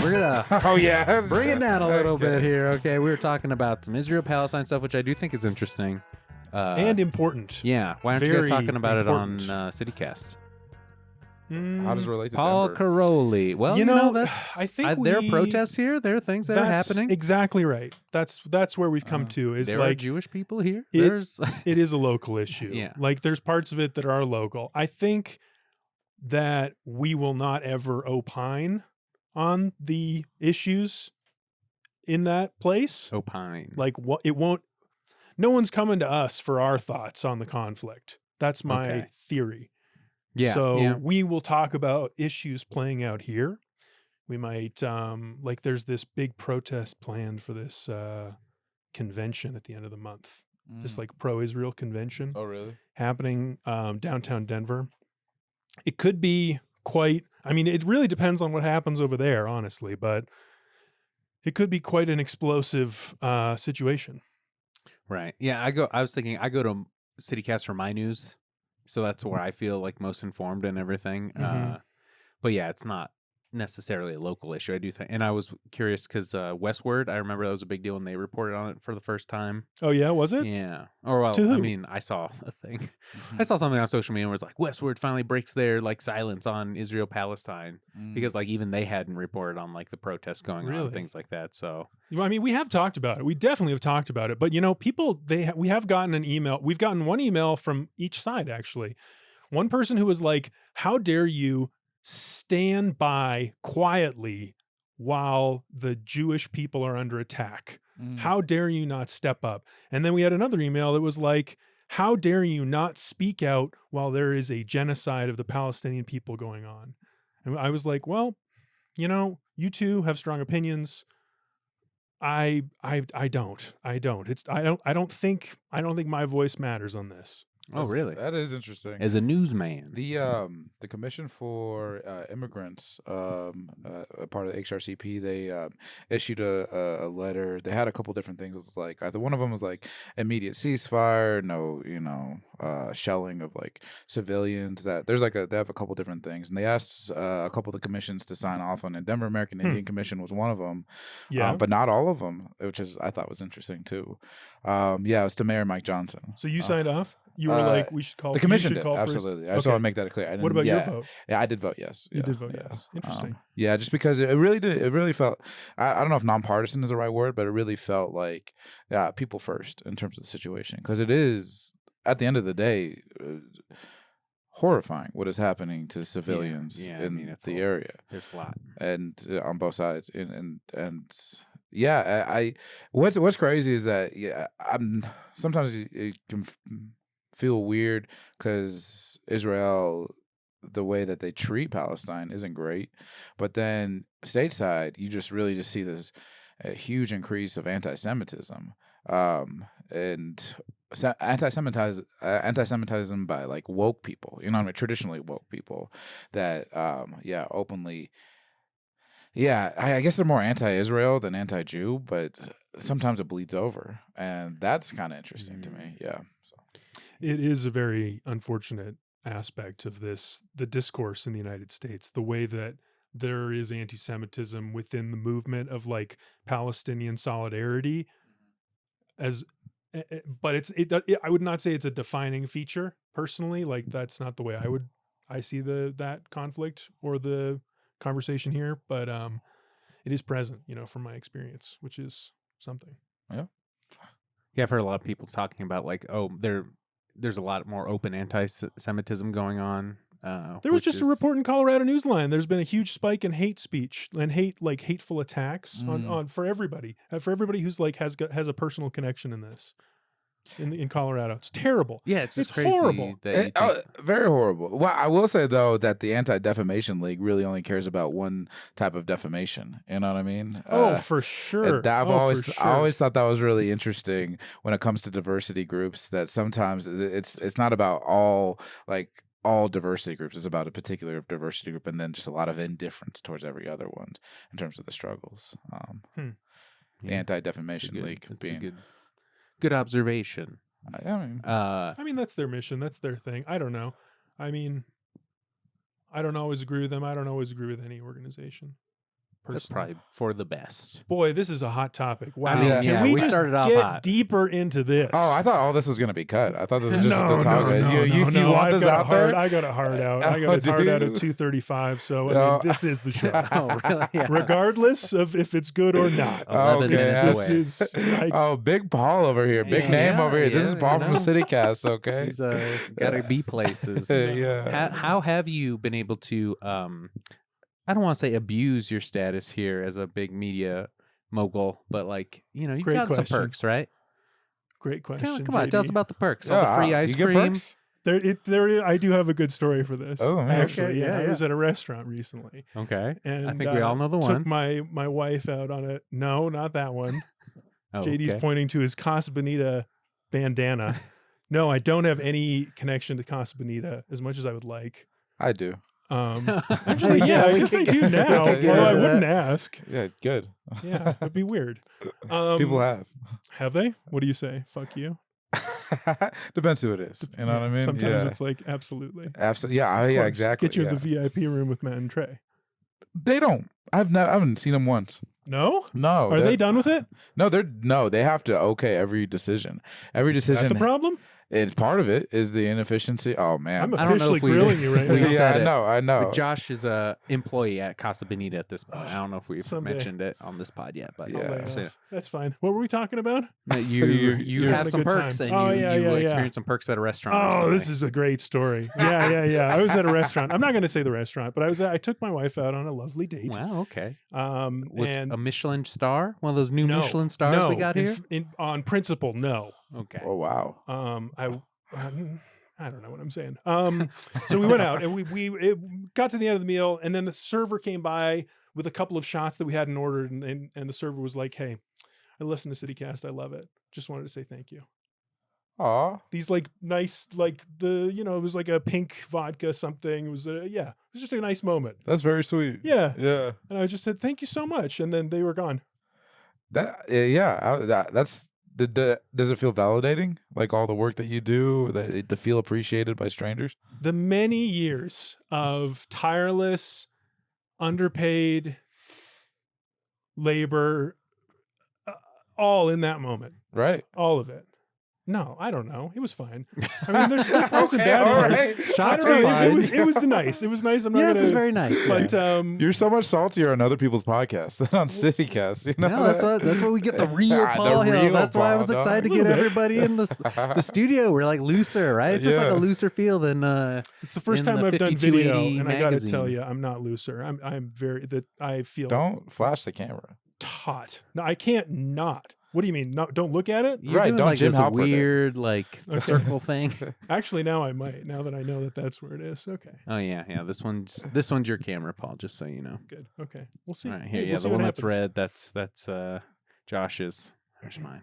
We're gonna Oh yeah, bring it down a little Okay. bit here. Okay, we were talking about some Israel-Palestine stuff, which I do think is interesting. And important. Yeah, why aren't you guys Very talking about important. it on CityCast? How does it relate to Paul Denver? Karolyi. Well, You know, that's, I think there are we- protests here. There are things that are That's happening. exactly right. That's where we've come to. Is There are like Jewish people here. it- There's it is a local issue. Yeah. Like there's parts of it that are local. I think that we will not ever opine on the issues in that place. opine. Like what it won't. No one's coming to us for our thoughts on the conflict. That's my Okay. theory. Yeah. So yeah. we will talk about issues playing out here. We might like there's this big protest planned for this convention at the end of the month. This like pro-Israel convention Oh really? happening downtown Denver. It could be quite, I mean, it really depends on what happens over there, honestly, but it could be quite an explosive situation. Right. Yeah. I was thinking I go to CityCast for my news, so that's where I feel like most informed and everything. Mhm. But yeah, it's not necessarily a local issue. I do think, and I was curious because Westward, I remember that was a big deal when they reported on it for the first time. Oh yeah, was it? Yeah. Or well, To I who? mean, I saw a thing. I saw something on social media where it's like Westward finally breaks their like silence on Israel Palestine because like even they hadn't reported on like the protests going on Really? and things like that. So Well, I mean, we have talked about it. We definitely have talked about it. But you know, people we have gotten an email. We've gotten one email from each side actually. One person who was like, "How dare you stand by quietly while the Jewish people are under attack? How dare you not step up?" And then we had another email that was like, "How dare you not speak out while there is a genocide of the Palestinian people going on?" And I was like, "Well, you know, you two have strong opinions. I don't. I don't think my voice matters on this." oh really? That is interesting. As a newsman, The Commission for Immigrants, a part of the HRCP, they issued a letter. They had a couple different things. It's like one of them was like immediate ceasefire, no, shelling of like civilians. That there's like they have a couple different things, and they asked a couple of the commissions to sign off on it. Denver American Indian Commission was one of them, Yeah. but not all of them, which I thought was interesting too. Yeah, it was to Mayor Mike Johnson. So you signed off? You were like, we should call The commission you should did, call for his- absolutely. I just Okay. want to make that clear. I What didn't- about yeah, your vote? Yeah, I did vote yes. You Yeah, did vote yeah. yes. Interesting. Yeah, just because it really did. It really felt. I don't know if nonpartisan is the right word, but it really felt like people first in terms of the situation, because it is at the end of the day horrifying what is happening to civilians yeah, I in mean, it's the all- area there's a lot. and on both sides and yeah. I what's crazy is that I'm sometimes it can feel weird because Israel, the way that they treat Palestine isn't great, but then stateside you just really just see this huge increase of anti-Semitism and anti-Semitism by like woke people, you know what I mean, traditionally woke people that openly. Yeah, I guess they're more anti-Israel than anti-Jew, but sometimes it bleeds over, and that's kind of interesting to me. Yeah. So. It is a very unfortunate aspect of the discourse in the United States, the way that there is anti-Semitism within the movement of like Palestinian solidarity but I would not say it's a defining feature personally. Like that's not the way I see that conflict or the conversation here, but it is present, from my experience, which is something. Yeah, I've heard a lot of people talking about like, oh, there's a lot more open anti-Semitism going on. There was just a report in Colorado Newsline. There's been a huge spike in hate speech and hateful attacks on for everybody who's like has a personal connection in this. In Colorado, it's terrible. Yeah, it's just crazy horrible. that you think- Very horrible. Well, I will say though that the Anti-Defamation League really only cares about one type of defamation. You know what I mean? For sure. I always thought that was really interesting when it comes to diversity groups. That sometimes it's not about all diversity groups. It's about a particular diversity group, and then just a lot of indifference towards every other one in terms of the struggles. The Anti-Defamation League being good observation. I mean, that's their mission. That's their thing. I don't know. I mean, I don't always agree with them. I don't always agree with any organization. That's personally. probably for the best. Boy, this is a hot topic. Wow. I mean, Can yeah, we we just started off get hot. deeper into this? Oh, I thought all this was gonna be cut. I thought this was just no, the talk. You want I've this got out a hard, there? I got a hard out. I got a hard out at dude. 2:35. So I No. mean, this is the show, Oh, really? Yeah. regardless of if it's good or not. 11 Okay, minutes that's- away. This is Oh, Big Paul over here. Big name over here. This is Paul from the CityCast, okay? He's gotta be places. Yeah. How have you been able to I don't want to say abuse your status here as a big media mogul, but like, you've Great got some question. perks, right? great question. Come on, tell us JD. about the perks. All the free ice you get cream. perks? I do have a good story for this. Oh, man. Actually, Okay, yeah, yeah, I was at a restaurant recently, Okay. and I think we all know the took one. my wife out on it. No, not that one. Oh, JD's okay. pointing to his Casa Bonita bandana. No, I don't have any connection to Casa Bonita as much as I would like. I do. Actually, yeah, I we guess can I do get- now. we can get Although I into wouldn't that. ask. Yeah, good. Yeah, it'd be weird. People Have they? What do you say? Fuck you. Depends who it is. You know what I mean? Sometimes yeah. it's like absolutely. Absolutely. Yeah, Of yeah, course. exactly. Get you yeah. in the VIP room with Matt and Trey. They don't. I haven't seen them once. No? No. Are they done with it? No, they have to okay every decision. Every Is that decision. the problem? It's part of it is the inefficiency. Oh man. I'm I don't know officially if we- grilling you right we now. yeah, said I it. know. I know. But Josh is a employee at Casa Bonita at this point. I don't know if we've Someday. mentioned it on this pod yet, but Yeah. I'll lay so, off. That's fine. What were we talking about? that you You're have having some a good perks time. and Oh, you yeah. experience some perks at a restaurant. Oh, recently. this is a great story. Yeah. I was at a restaurant. I'm not going to say the restaurant, but I took my wife out on a lovely date. Wow. Okay. Was And a Michelin star one of those new no, Michelin stars no, we got here? on principle, no. Okay. Oh wow. I don't know what I'm saying. So we went out and it got to the end of the meal, and then the server came by with a couple of shots that we hadn't ordered, and the server was like, "Hey, I listen to CityCast. I love it. Just wanted to say thank you." Aw. These like nice, like it was like a pink vodka something. It was it was just a nice moment. That's very sweet. Yeah, Yeah. and I just said thank you so much, and then they were gone. That's does it feel validating? Like all the work that you do, to feel appreciated by strangers? The many years of tireless, underpaid labor, all in that moment, Right. all of it. No, I don't know. It was fine. I mean, there's pros and Okay, bad all parts. right. I Shots don't were know. fine. It was nice. It was nice. I'm not Yes, gonna. it's very nice. But You're so much saltier on other people's podcasts than on CityCast. You know no, that's what we get the real Ah, the Paul Hill. real That's why I Paul, was dog. excited to A little get bit. everybody in the studio. We're like looser, right? It's just like Yeah. a looser feel than it's the first in time the I've done video, 5280 and I got to tell magazine. you, I'm not looser. I'm very that I feel Don't flash the camera. taut. No, I can't not. What do you mean? No, don't look at it. You're Right, doing don't like Jim this Halpert it. weird like Okay. circle thing. Actually, now I might. Now that I know that that's where it is. Okay, Oh yeah. This one's your camera, Paul. Just so you know. good. Okay, we'll see. All right, Hey, here, we'll yeah, see the what one that's happens. red. That's Josh's. There's mine.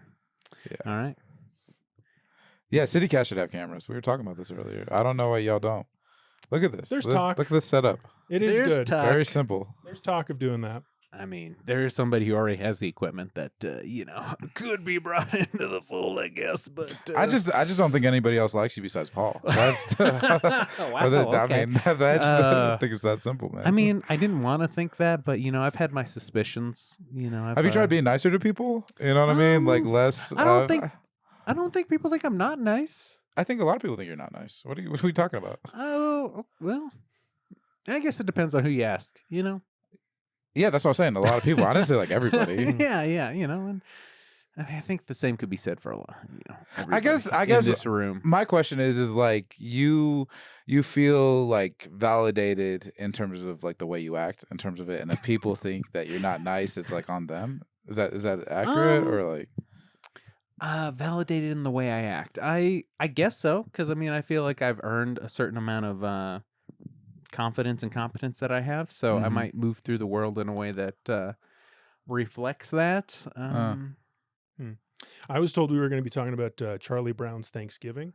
Yeah. All right. Yeah, CityCast should have cameras. We were talking about this earlier. I don't know why y'all don't. Look at this. There's Look talk. at this setup. It is There's good. talk. Very simple. There's talk of doing that. I mean, there is somebody who already has the equipment that could be brought into the fold, I guess. But I just don't think anybody else likes you besides Paul. That's Wow, I okay. mean, I just think it's that simple, man. I mean, I didn't want to think that, but I've had my suspicions. have you tried being nicer to people? You know what I mean? Like less. I don't think people think I'm not nice. I think a lot of people think you're not nice. What are we talking about? Oh well, I guess it depends on who you ask. Yeah, that's what I'm saying. A lot of people. I didn't say like everybody. yeah, and I think the same could be said for a lot. I guess in this room. My question is like you feel like validated in terms of like the way you act in terms of it, and if people think that you're not nice, it's like on them. Is that accurate or like? Validated in the way I act. I guess so, because I feel like I've earned a certain amount of confidence and competence that I have, so I Mhm. might move through the world in a way that reflects that. I was told we were going to be talking about Charlie Brown's Thanksgiving.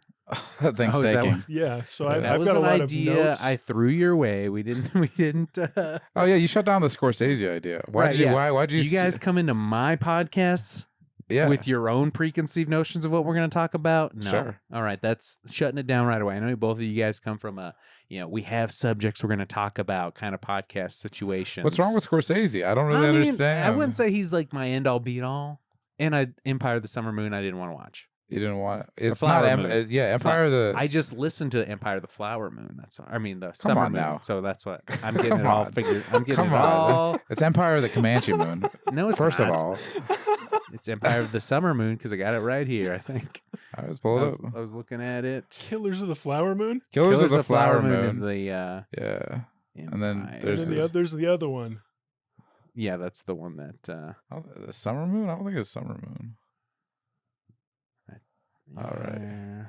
Thanks, Oh, is that taking. Yeah, so Yeah. I've That was got a an lot idea of notes. I threw your way. We didn't. Oh yeah, you shut down the Scorsese idea. Right, yeah. Why'd you? You guys come into my podcasts. Yeah. with your own preconceived notions of what we're going to talk about? No. Sure. All right, that's shutting it down right away. I know both of you guys come from a, we have subjects we're going to talk about kind of podcast situations. What's wrong with Scorsese? I don't really I mean, understand. I wouldn't say he's like my end all be all. And Empire of the Summer Moon, I didn't want to watch. You didn't want it's Flower not Moon. Empire of the I just listened to Empire of the Flower Moon. That's all. I mean the Come Summer on Moon. now. So that's what I'm getting Come it all on. figured. I'm getting Come it on. all. It's Empire of the Comanche Moon. No, it's First not. of all, It's Empire of the Summer Moon because I got it right here. I think. I was pulled up. I was looking at it. Killers of the Flower Moon. Killers of the Flower Moon is Moon. the Yeah. And then Empire. there's And then there's the other one. Yeah, that's the one that. the Summer Moon. I don't think it's Summer Moon. All right.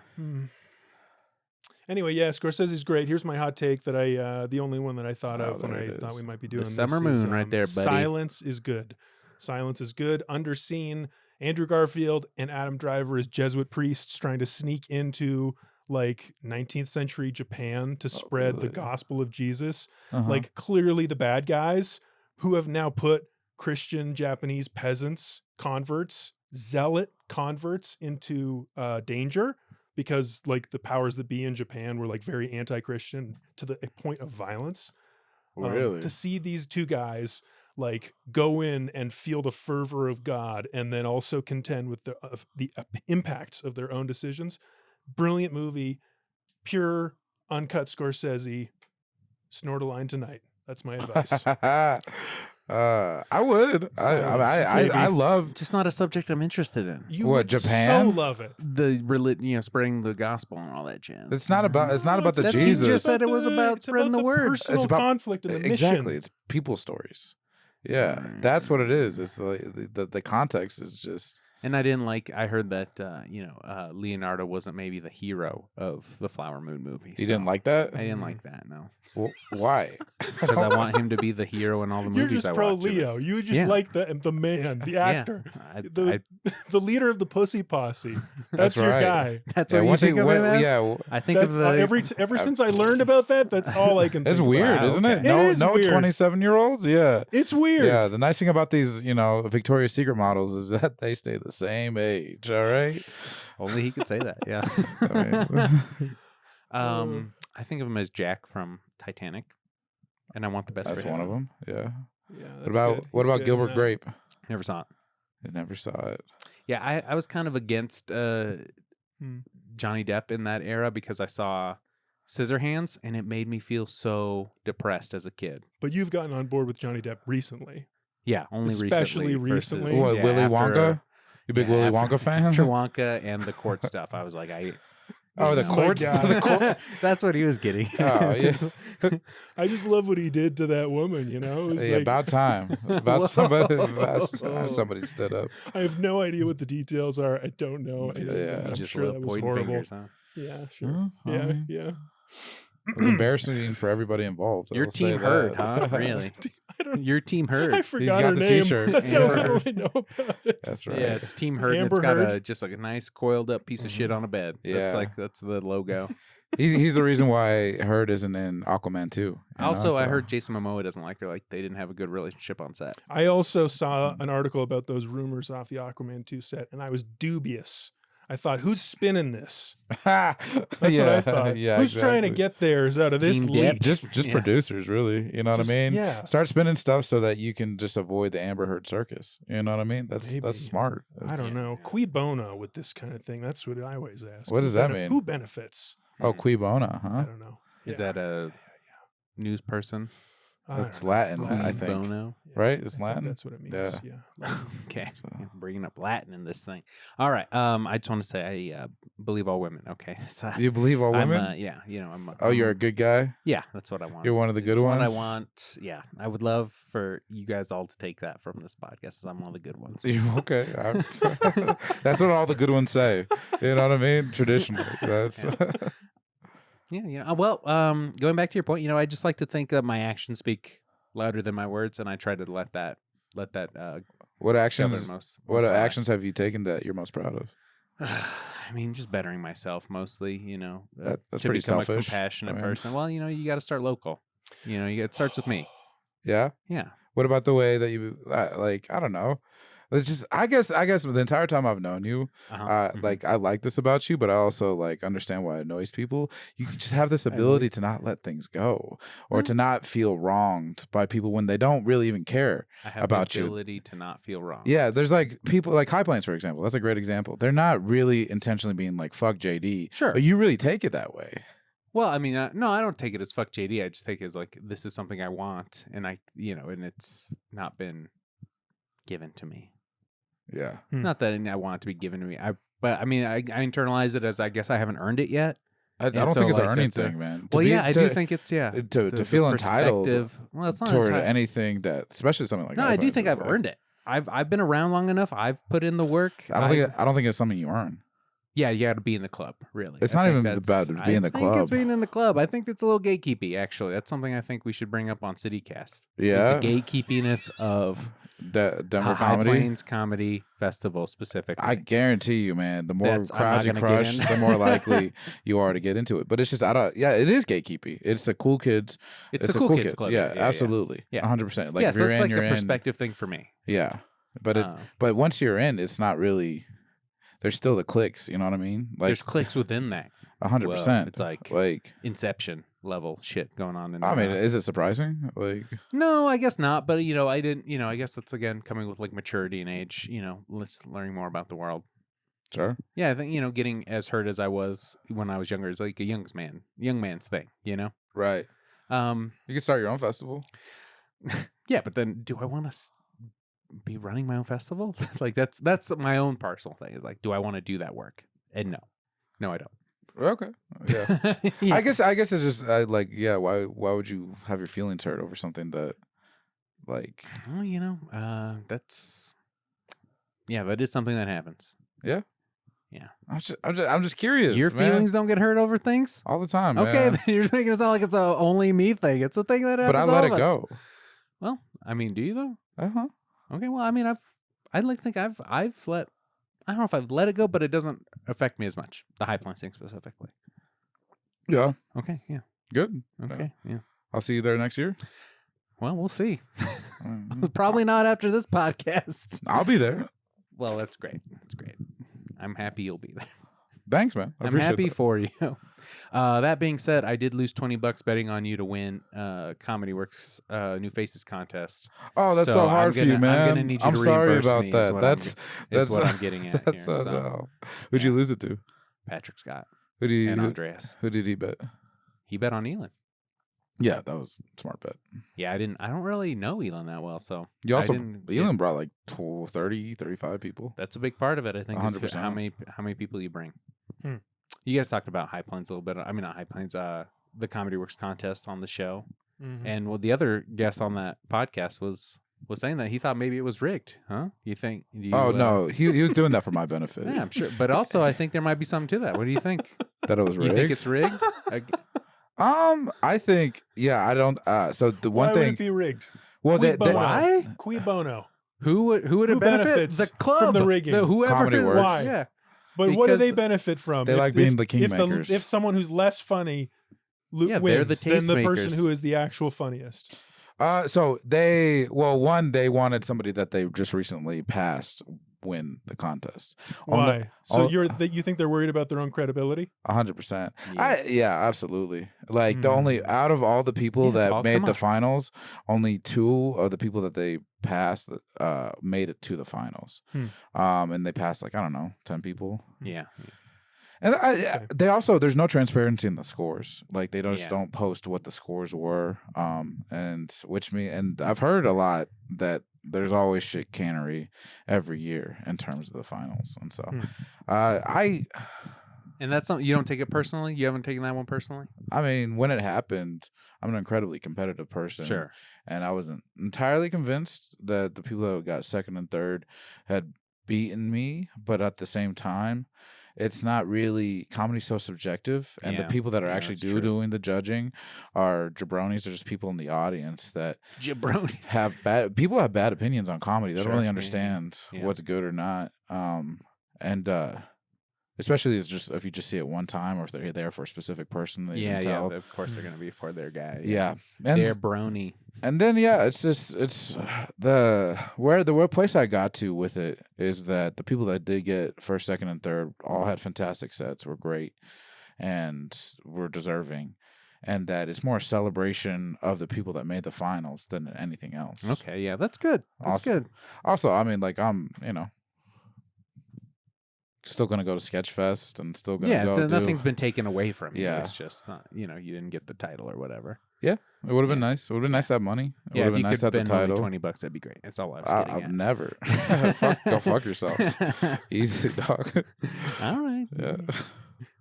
Anyway, yeah, Scorsese's great. Here's my hot take that I the only one that I thought Oh, of when there I it thought is. we might be doing Summer this is, Moon right there, buddy. Silence is good. Silence is good. Underseen. Andrew Garfield and Adam Driver as Jesuit priests trying to sneak into like 19th century Japan to spread the really? gospel of Jesus. Uh-huh. Like clearly the bad guys who have now put Christian Japanese peasants, converts, zealot converts into danger because like the powers that be in Japan were like very anti-Christian to the point of violence. Really? To see these two guys like go in and feel the fervor of God and then also contend with the impacts of their own decisions. Brilliant movie, pure uncut Scorsese. Snort a line tonight. That's my advice. I would. I love Just not a subject I'm interested in. You What, would Japan? so love it. The spreading the gospel and all that jazz. It's not about the That's- he Jesus. just said it was about spreading the word. Personal It's about- conflict and the Exactly. mission. It's people stories. Yeah, that's what it is. It's like the context is just And I didn't like. I heard that Leonardo wasn't maybe the hero of the Flower Moon movie. you didn't like that. I didn't like that. No, Well, why? because I want him to be the hero in all the You're movies just I pro watch. Leo. You just Yeah. like the man, the actor, I, the leader of the Pussy Posse. That's your right. guy. that's Yeah, what you once think he of him went, as? yeah, I think That's of the ever since I learned about that. That's all I can. it's think weird, about. isn't it? okay. No, It is no, weird. 27-year-olds. Yeah, It's weird. yeah. The nice thing about these, Victoria's Secret models is that they stay the same age. All right. only he could say that. Yeah. I mean, I think of him as Jack from Titanic, and I want the best that's for him. one of them. Yeah. Yeah. What that's about good. what He's about good in Gilbert that. Grape? Never saw it. I never saw it. Yeah, I was kind of against Johnny Depp in that era because I saw Scissorhands, and it made me feel so depressed as a kid. But you've gotten on board with Johnny Depp recently. Yeah, only Especially recently. recently. What, Willy Wonka? You big Willy Wonka fan? After Wonka and the court stuff, I was like, Oh, the This is my courts. guy. The court. That's what he was getting. Oh, yeah. I just love what he did to that woman. It was Yeah, like, about time. About somebody. About time somebody stood up. I have no idea what the details are. I don't know. Yeah. I'm Just sure that was pointing horrible. fingers, huh? Yeah, sure. Huh? I Yeah, mean, yeah. It was embarrassing for everybody involved. I Your will say team heard, that. huh? Really? I don't. Your team I heard. forgot got her the name. t-shirt. That's Yeah. how little I know about it. That's right. Yeah, it's Team Heard. And Amber it's got Heard. just like a nice coiled up piece of shit on a bed. Yeah. That's the logo. He's the reason why Heard isn't in Aquaman 2. Also, I heard Jason Momoa doesn't like her. Like they didn't have a good relationship on set. I also saw an article about those rumors off the Aquaman 2 set, and I was dubious. I thought, who's spinning this? That's That's what I thought. Yeah, who's trying to get theirs out of this Team leak? Depp. just Yeah. producers, really. You know what Just- I mean? yeah. Start spinning stuff so that you can just avoid the Amber Heard circus. You know what I mean? Maybe. That's smart. I don't know. Qui bono with this kind of thing? That's what I always ask. What Who does that mean? Who benefits? Oh, qui bono, I huh? don't know. Is Yeah. that a news person? I don't It's know. Latin, Latin. I Qui think. Bono? Yeah, Right? I It's think Latin? That's what it means. Yeah. Yeah. Okay, So- You're bringing up Latin in this thing. All right. I just want to say I believe all women. Okay, so You believe all I'm, women? yeah, I'm. Oh, you're a good guy? Yeah, that's what I want. You're one of the good It's what ones? I want. Yeah, I would love for you guys all to take that from this podcast. 'Cause I'm one of the good ones. Okay. That's what all the good ones say. You know what I mean? Traditionally. That's Yeah. Well, going back to your point, I just like to think that my actions speak louder than my words, and I try to let that what govern actions most. what most of my life. actions have you taken that you're most proud of? I mean, just bettering myself mostly. That's to pretty become selfish. a compassionate I mean- person. Well, you got to start local. It starts with me. Yeah. Yeah. What about the way that you like? I don't know. It's just I guess the entire time I've known you, like I like this about you, but I also like understand why it annoys people. You just have this ability to not let things go, or to not feel wronged by people when they don't really even care I have about the you. ability to not feel wrong. Yeah, there's like people like High Plains, for example. That's a great example. They're not really intentionally being like fuck JD, Sure. but you really take it that way. Well, I mean, no, I don't take it as fuck JD. I just take it as like this is something I want, and and it's not been given to me. Yeah. Not that I want it to be given to me. But I mean, I internalize it as I guess I haven't earned it yet. I don't think it's an earning thing, man. Well, yeah, I do think it's to feel entitled. Well, it's not toward anything that, especially something like. No, I do think I've earned it. I've been around long enough. I've put in the work. I don't think it's something you earn. Yeah, you got to be in the club, really. It's not even about being in the club. I think it's being in the club. I think it's a little gatekeepy, actually. That's something I think we should bring up on CityCast. Yeah. The gatekeepiness of Denver High Comedy. Plains Comedy Festival specifically. I guarantee you, man, the more crowds you crush, the more likely you are to get into it. But it's just, it is gatekeepy. It's the cool kids. It's the cool kids club. Yeah, absolutely. Yeah. 100%. Like, yeah, if so you're it's in, like a perspective thing for me. Yeah. But once you're in, it's not really, there's still the clicks, you know what I mean? Like, there's clicks within that. 100%. It's like Inception level shit going on. I mean, is it surprising? Like, no, I guess not. But I didn't. I guess that's again coming with like maturity and age. Learning more about the world. Sure. Yeah, I think getting as hurt as I was when I was younger is like a young man's thing. Right. You can start your own festival. Yeah, but then do I want to be running my own festival? Like that's my own personal thing. Is like, do I want to do that work? And no, I don't. Okay. Yeah. Yeah. I guess it's just why would you have your feelings hurt over something that like well, that is something that happens. Yeah. Yeah. I'm just curious. Your man. feelings don't get hurt over things? All the time, okay, man. Then you're making it sound like it's a only me thing. It's a thing that happens. But I let it go. Well, I mean, do you though? Uh-huh. Okay, well, I mean, I'd like to think I've let, I don't know if I've let it go, but it doesn't affect me as much. The High Plains thing specifically. Yeah. Okay, yeah. Good. Okay, yeah. I'll see you there next year. Well, we'll see. Probably not after this podcast. I'll be there. Well, that's great. That's great. I'm happy you'll be there. Thanks, man. I'm happy for you. That being said, I did lose $20 betting on you to win Comedy Works New Faces contest. Oh, that's so hard for you, man. I'm gonna need you to sorry reimburse about me. that. That's what I'm getting at that's here. So. Who'd you lose it to? Patrick Scott and Andreas. Who did he bet? He bet on Elon. Yeah, that was a smart bet. Yeah, I don't really know Elon that well, so Elon brought like 30, 35 people. That's a big part of it, I think. 100%. Is how many people you bring. You guys talked about High Plains a little bit. I mean, not High Plains. The Comedy Works contest on the show, and the other guest on that podcast was saying that he thought maybe it was rigged. Huh? You think? No, he was doing that for my benefit. Yeah, I'm sure. But also, I think there might be something to that. What do you think? That it was rigged? You think it's rigged? I think, I don't. So the one Why thing, would it be rigged? well, Why? Qui bono? Who would it benefit? benefits The club from the rigging? Whoever Comedy Works. Why? Yeah. But what do Because they benefit from? They like being the kingmakers. If someone who's less funny they're wins, the then the person tastemakers. who is the actual funniest. So they wanted somebody that they just recently passed win the contest. Why? You think they're worried about their own credibility? 100%. Yes. Yeah, absolutely. Like the only out of all the people that made the finals, only 2 of the people that they passed made it to the finals. And they passed like, I don't know, 10 people. Yeah. And they also, there's no transparency in the scores. Like they don't post what the scores were. And I've heard a lot that there's always chicanery every year in terms of the finals. And so And that's something you don't take it personally? You haven't taken that one personally? I mean, when it happened, I'm an incredibly competitive person. Sure. And I wasn't entirely convinced that the people that got second and third had beaten me, but at the same time, it's not really, comedy's so subjective, and the people that are actually doing the judging are jabronis. They're just people in the audience that jabronis have bad opinions on comedy. They don't really understand what's good or not. especially if you just see it one time, or if they're there for a specific person. That you can tell. Of course they're gonna be for their guy. Yeah, They're brony. And then it's the place I got to with it is that the people that did get first, second, and third all had fantastic sets, were great, and were deserving. And that it's more a celebration of the people that made the finals than anything else. Okay, yeah, that's good. That's good. Also, I mean, like I'm, still gonna go to Sketchfest and still gonna go. Nothing's been taken away from you. Yeah. It's just not, you didn't get the title or whatever. Yeah, it would have been nice. It would have been nice to have money. It would have been nice to have the title. $20, that'd be great. That's all I was getting I've at. never. Go fuck yourself. Easy, dog. All right. Yeah.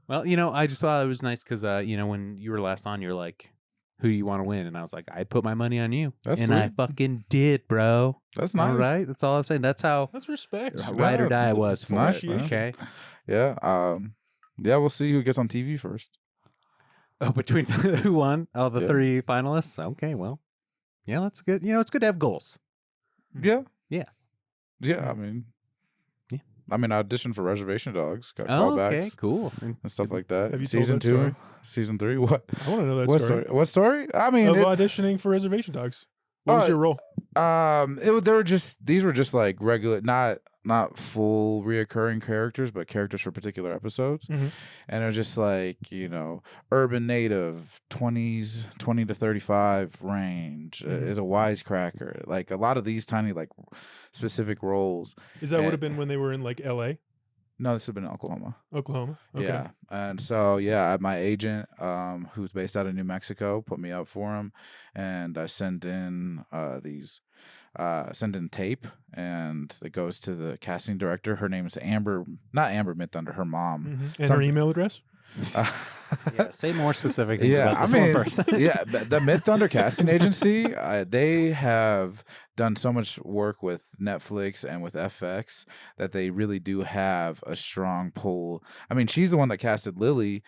Well, I just thought it was nice because, when you were last on, you're like, who do you want to win? And I was like, I'd put my money on you. That's and sweet. I fucking did, bro. That's nice. All right. That's all I'm saying. That's how That's respect. ride or die I was for nice, it. man. Okay. Yeah. Yeah, we'll see who gets on TV first. Oh, between who won? Oh, the 3 finalists? Okay, well. Yeah, that's good. It's good to have goals. Yeah. Yeah. Yeah, I mean. Yeah. I auditioned for Reservation Dogs. Got Oh, callbacks. okay, cool. And stuff like that. Have you Season told that 2, story? Season 3. What? I want to know that What story. story? What story? I mean, Of auditioning for Reservation Dogs. What was your role? These were just like regular, not full reoccurring characters, but characters for particular episodes. Mm-hmm. And they're just like, urban native, 20 to 35 range, is a wisecracker. Like a lot of these tiny, like specific roles. Is that would have been when they were in like LA? No, this has been in Oklahoma. Oklahoma. Okay. Yeah. And so, my agent, who's based out of New Mexico, put me up for him. And I sent in tape, and it goes to the casting director. Her name is not Amber Midthunder, her mom. Mm-hmm. And her email address? Say more specific things about this one person. The Midthunder casting agency, they have done so much work with Netflix and with FX that they really do have a strong pull. I mean, she's the one that casted Lily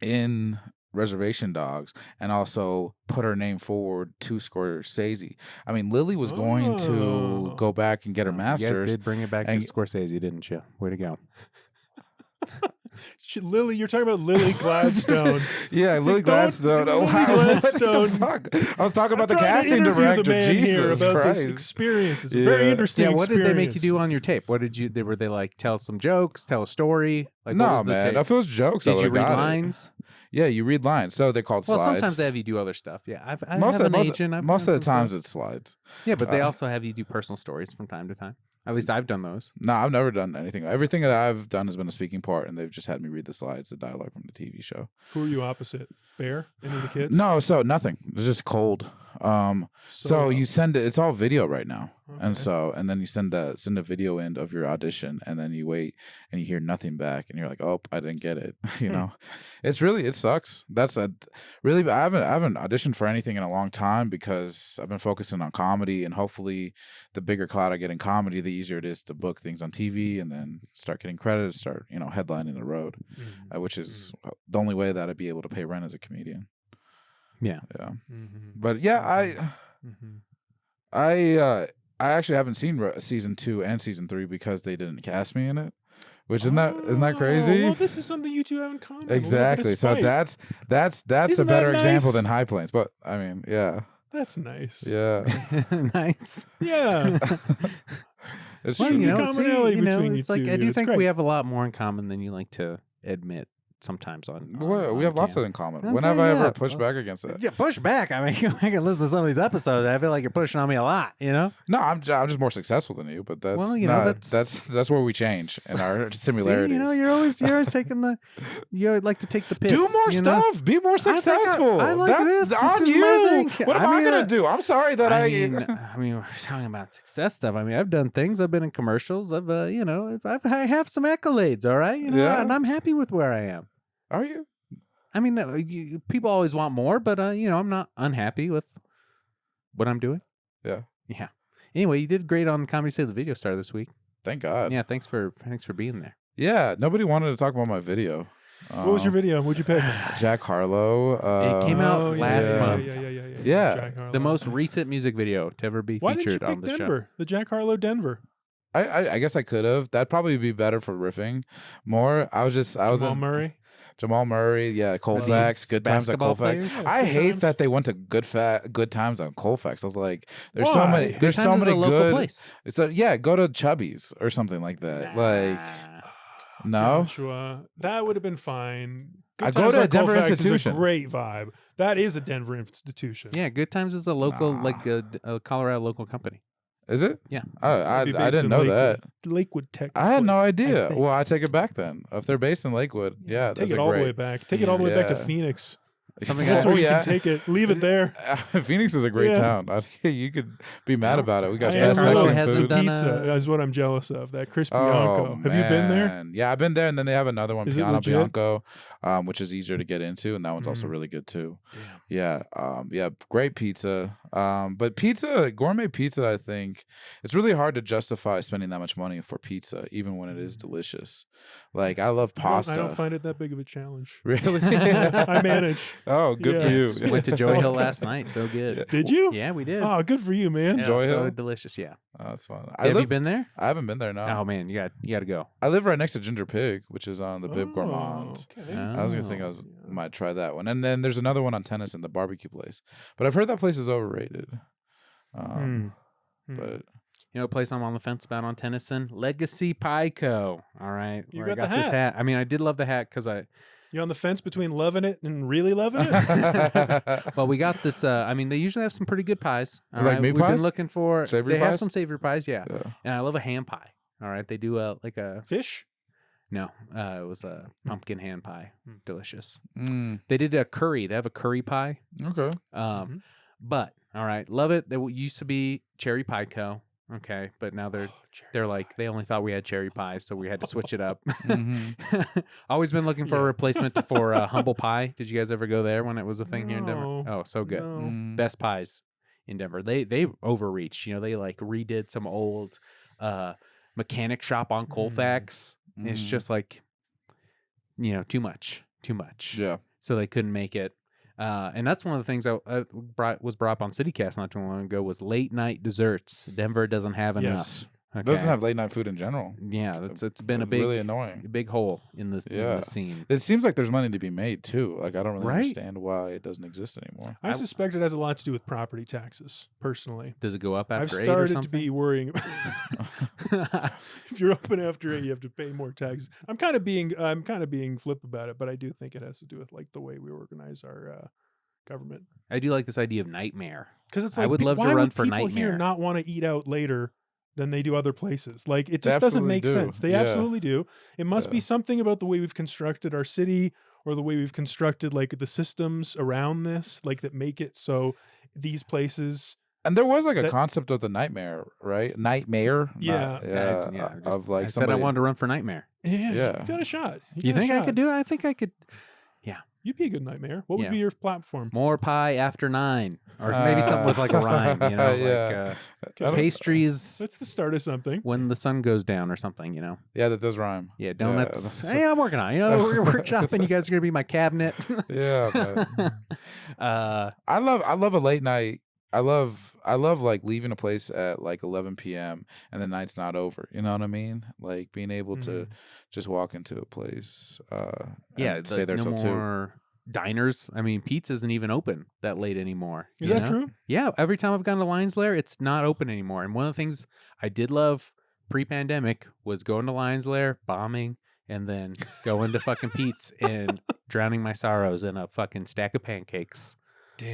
in Reservation Dogs, and also put her name forward to Scorsese. I mean, Lily was going to go back and get her master's. You guys did bring it back to Scorsese, didn't you? Way to go. Lily, you're talking about Lily Gladstone. Yeah, Lily Gladstone. Lily Gladstone. What the fuck? I was talking about the casting director. The man Jesus here about Christ. This experience. It's a very interesting. Yeah, what did they make you do on your tape? What did you? Were they like tell some jokes, tell a story? Like, no, what was the man. tape? If it was jokes, did I you read got lines? Yeah, you read lines. So they're called slides. Well, sometimes they have you do other stuff. Yeah, I most have of, an most, agent. most of the times it's slides. Yeah, but they also have you do personal stories from time to time. At least I've done those. No, I've never done anything. Everything that I've done has been a speaking part, and they've just had me read the slides, the dialogue from the TV show. Who are you opposite? Bear? Any of the kids? No, so nothing. It's just cold. So you send it. It's all video right now, okay. and then you send a video end of your audition, and then you wait and you hear nothing back, and you're like, oh, I didn't get it. It sucks. I haven't auditioned for anything in a long time because I've been focusing on comedy, and hopefully the bigger clout I get in comedy, the easier it is to book things on TV and then start getting credit, start headlining the road, which is the only way that I'd be able to pay rent as a comedian. Yeah. But I actually haven't seen season 2 and season 3 because they didn't cast me in it. Which isn't that crazy? Well, this is something you two have in common. Exactly. So that's a better example than High Plains. But I mean, yeah. That's nice. Yeah. Nice. Yeah. It's well, true. It's like I do think we have a lot more in common than you like to admit. Sometimes we have lots of in common. Okay, when have I ever pushed back against that? Yeah, push back. I mean, I can listen to some of these episodes. I feel like you're pushing on me a lot. No, I'm just more successful than you. But that's where we change in our similarities. See, you're always taking you like to take the piss. Do more stuff. Be more successful. I like that's this. on This you. What am I gonna do? I'm sorry that I mean, we're talking about success stuff. I mean, I've done things. I've been in commercials. I have some accolades. All right, and I'm happy with where I am. Are you? I mean, people always want more, but I'm not unhappy with what I'm doing. Yeah. Yeah. Anyway, you did great on Comedy Save the Video Star this week. Thank God. Yeah. Thanks for being there. Yeah. Nobody wanted to talk about my video. What was your video? What'd you pick? Jack Harlow. It came out last month. Yeah. The most recent music video to ever be featured on the Denver? show. The Jack Harlow Denver. I guess I could have. That'd probably be better for riffing more. Jamal Murray. Jamal Murray, yeah, Colfax, Good Times at basketball Colfax. players? I Good hate Times. that they went to Good Times on Colfax. I was like, there's so Why? many, Good there's Times so is many a local good. place. So yeah, go to Chubby's or something like that. Like, no, Joshua, that would have been fine. I Good go Times to a on Denver Colfax institution. Is a great vibe. That is a Denver institution. Yeah, Good Times is a local, Nah. like a Colorado local company. is it? Yeah. I It'd be I based didn't in know Lakewood. that. Lakewood, technically. I had no idea. think. Well, I take it back then. If they're based in Lakewood, yeah, Take that's it a all the way great. back. Take it all the way back to Yeah. Phoenix. Something That's I- where Oh, you yeah. can take it. Leave it there. Phoenix is a great Yeah. town. You could be mad about it. We got I best am Karolyi Mexican hasn't food. done pizza a- is what I'm jealous of. That Chris Oh, Bianco. Have you been there? man. Yeah, I've been there, and then they have another one, Is it Piano legit? Bianco, which is easier to get into, and that one's also Mm. really good too. Damn. Yeah, great pizza. But gourmet pizza, I think it's really hard to justify spending that much money for pizza, even when it is delicious. Like I love pasta. I don't find it that big of a challenge. Really? I manage. Oh, good for Yeah. you. Just went to Joey Hill last night. So good. Did you? Yeah, we did. Oh, good for you, man. Yeah, Joy so Hill? delicious. Yeah. Oh, that's fun. Have you been there? I haven't been there. No. Oh man, you got to go. I live right next to Ginger Pig, which is on the Bib Gourmand. Okay. I was gonna think Oh. might try that one, and then there's another one on Tennyson, the barbecue place. But I've heard that place is overrated. But You know, a place I'm on the fence about on Tennyson, Legacy Pie Co. All right, You where I got the this hat. hat. I mean, I did love the hat because You on the fence between loving it and really loving it? well, we got this. I mean, they usually have some pretty good pies. All Like right, meat we've pies? been looking for. Savory they have pies? some savory pies, yeah. yeah. And I love a ham pie. All right, they do a Fish? no. It was a pumpkin ham pie, delicious. Mm, They did a curry. They have a curry pie. okay. Mhm. But all right, love it. There used to be Cherry Pie Co. Okay, but now they're like they only thought we had cherry pies, so we had to switch it up. Always been looking for a Yeah. replacement for Humble Pie. Did you guys ever go there when it was a thing here in Denver? No. Oh, so good. No. Mm. Best pies in Denver. They overreach. You know, they like redid some old mechanic shop on Colfax. It's Mm. just like, you know, too much. Yeah. So they couldn't make it. And that's one of the things that was brought up on CityCast not too long ago was late night desserts. Denver doesn't have enough. Yes. Okay. Doesn't have late night food in general. Yeah, it's been a big really annoying. big hole in the Yeah. scene. It seems like there's money to be made too. Like I don't really Right? understand why it doesn't exist anymore. I suspect it has a lot to do with property taxes, personally. Does it go up I've after 8 or started to something? be worrying. If you're open after 8, you have to pay more taxes. I'm kind of being flip about it, but I do think it has to do with like the way we organize our government. I do like this idea of nightmare. Because it's I like, would love to why run would for people here Nightmare. not want to eat out later than they do other places? Like it They just doesn't absolutely make do. sense. They Yeah. absolutely do. It must be Yeah. something about the way we've constructed our city or the way we've constructed like the systems around this, like that make it so these places. And there was like a That- concept of the nightmare, right? Nightmare. Yeah. Of like I said I somebody. wanted to run for Nightmare. Yeah, Yeah. you got a shot. You got a think I shot. could do it? I think I could. You'd be a good nightmare. What would Yeah. be your platform? More pie after 9, or maybe something with like a rhyme. You know, Yeah. I don't- pastries That's the start of something. when the sun goes down or something. You know. Yeah, that does rhyme. Yeah, donuts. that's- Hey, I'm working on it. You know, we're workshopping. You guys are gonna be my cabinet. Yeah, but uh, I love a late night. I love like leaving a place at like 11 p.m. and the night's not over. You know what I mean? Like being able to just walk into a place. yeah, and stay there no till 2. more diners. I mean, pizza isn't even open that late anymore. Is you that know? true? Yeah, every time I've gone to Lions Lair, it's not open anymore. And one of the things I did love pre-pandemic was going to Lions Lair, bombing, and then going to fucking Pete's and drowning my sorrows in a fucking stack of pancakes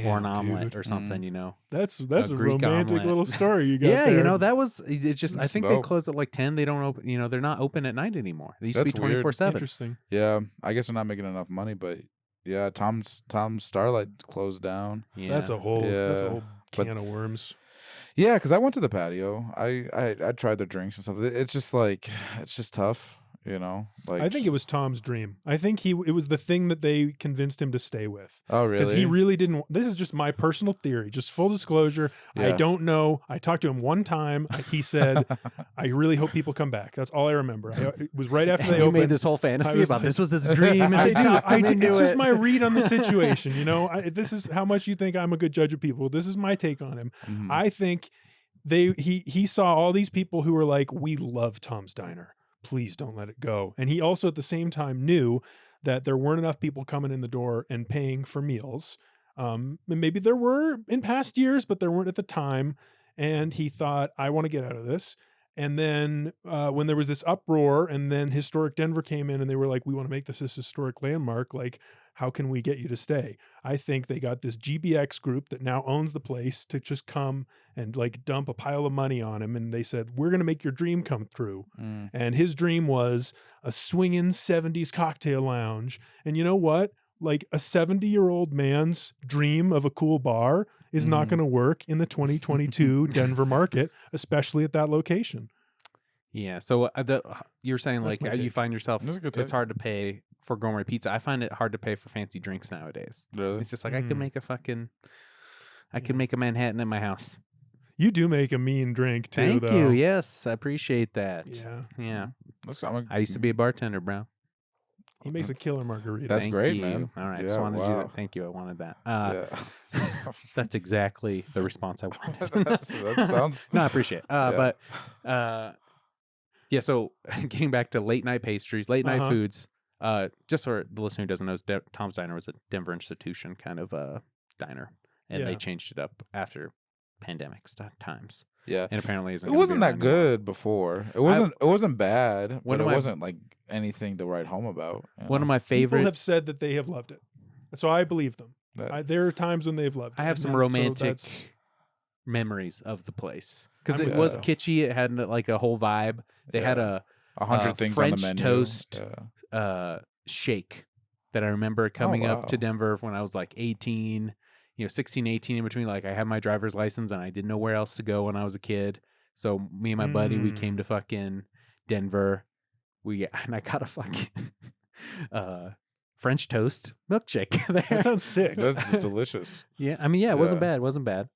or an omelet dude. or something. You know. That's a Greek romantic omelet. little story you got. Yeah, there. you know that was. It's just I That's think they dope. close at like 10. They don't open. You know, they're not open at night anymore. They used to That's be weird. 24/7. Interesting. Yeah, I guess they're not making enough money, but yeah, Tom's Starlight closed down. Yeah. That's a whole Yeah, but- can of worms. Yeah, because I went to the patio. I tried their drinks and stuff. It's just tough, you know. Like I think it was Tom's dream. I think it was the thing that they convinced him to stay with. Oh, Because really? he really didn't. This is just my personal theory. Just full disclosure. I Yeah. don't know. I talked to him one time. He said, "I really hope people come back." That's all I remember. It was right after they you opened. made this whole fantasy was about like- this was his dream, and I they do. talked him into It's just it. my read on the situation. You know, this is how much you think I'm a good judge of people. This is my take on him. Mhm. I think he saw all these people who were like, we love Tom's Diner. Please don't let it go. And he also at the same time knew that there weren't enough people coming in the door and paying for meals. Maybe there were in past years, but there weren't at the time. And he thought, I want to get out of this. And then when there was this uproar and then Historic Denver came in and they were like, we want to make this historic landmark. Like, how can we get you to stay? I think they got this GBX group that now owns the place to just come and like dump a pile of money on him. And they said, we're going to make your dream come true. And his dream was a swinging 70s cocktail lounge. And you know what? Like a 70-year-old man's dream of a cool bar is not going to work in the 2022 Denver market, especially at that location. Yeah. So you're saying like you find yourself, it's hard to pay for gourmet pizza. I find it hard to pay for fancy drinks nowadays. Really? It's just like I could make a Manhattan at my house. You do make a mean drink too. Thank though. you. Yes, I appreciate that. Yeah. I used to be a bartender, bro. He makes a killer margarita. That's great, you. man. All right, just wanted you to, thank you. I wanted that. That's exactly the response I wanted. that sounds. No, I appreciate it. But so getting back to late night pastries, late night foods. Just for the listener who doesn't know, Tom's Diner was a Denver institution kind of diner, and they changed it up after pandemic times. Yeah, and apparently it wasn't that good before. It wasn't bad, but it wasn't like anything to write home about. One of my favorite people have said that they have loved it, so I believe them. There are times when they've loved it. I have some romantic memories of the place because it was kitschy. It had like a whole vibe. They had 100 things French on the menu. Toast shake that I remember coming up to Denver when I was like 18. 16, 18 in between. Like I had my driver's license and I didn't know where else to go when I was a kid. So me and my buddy, we came to fucking Denver. And I got a fucking French toast milkshake there. That sounds sick. That's delicious. Yeah, I mean, it wasn't bad. Wasn't bad.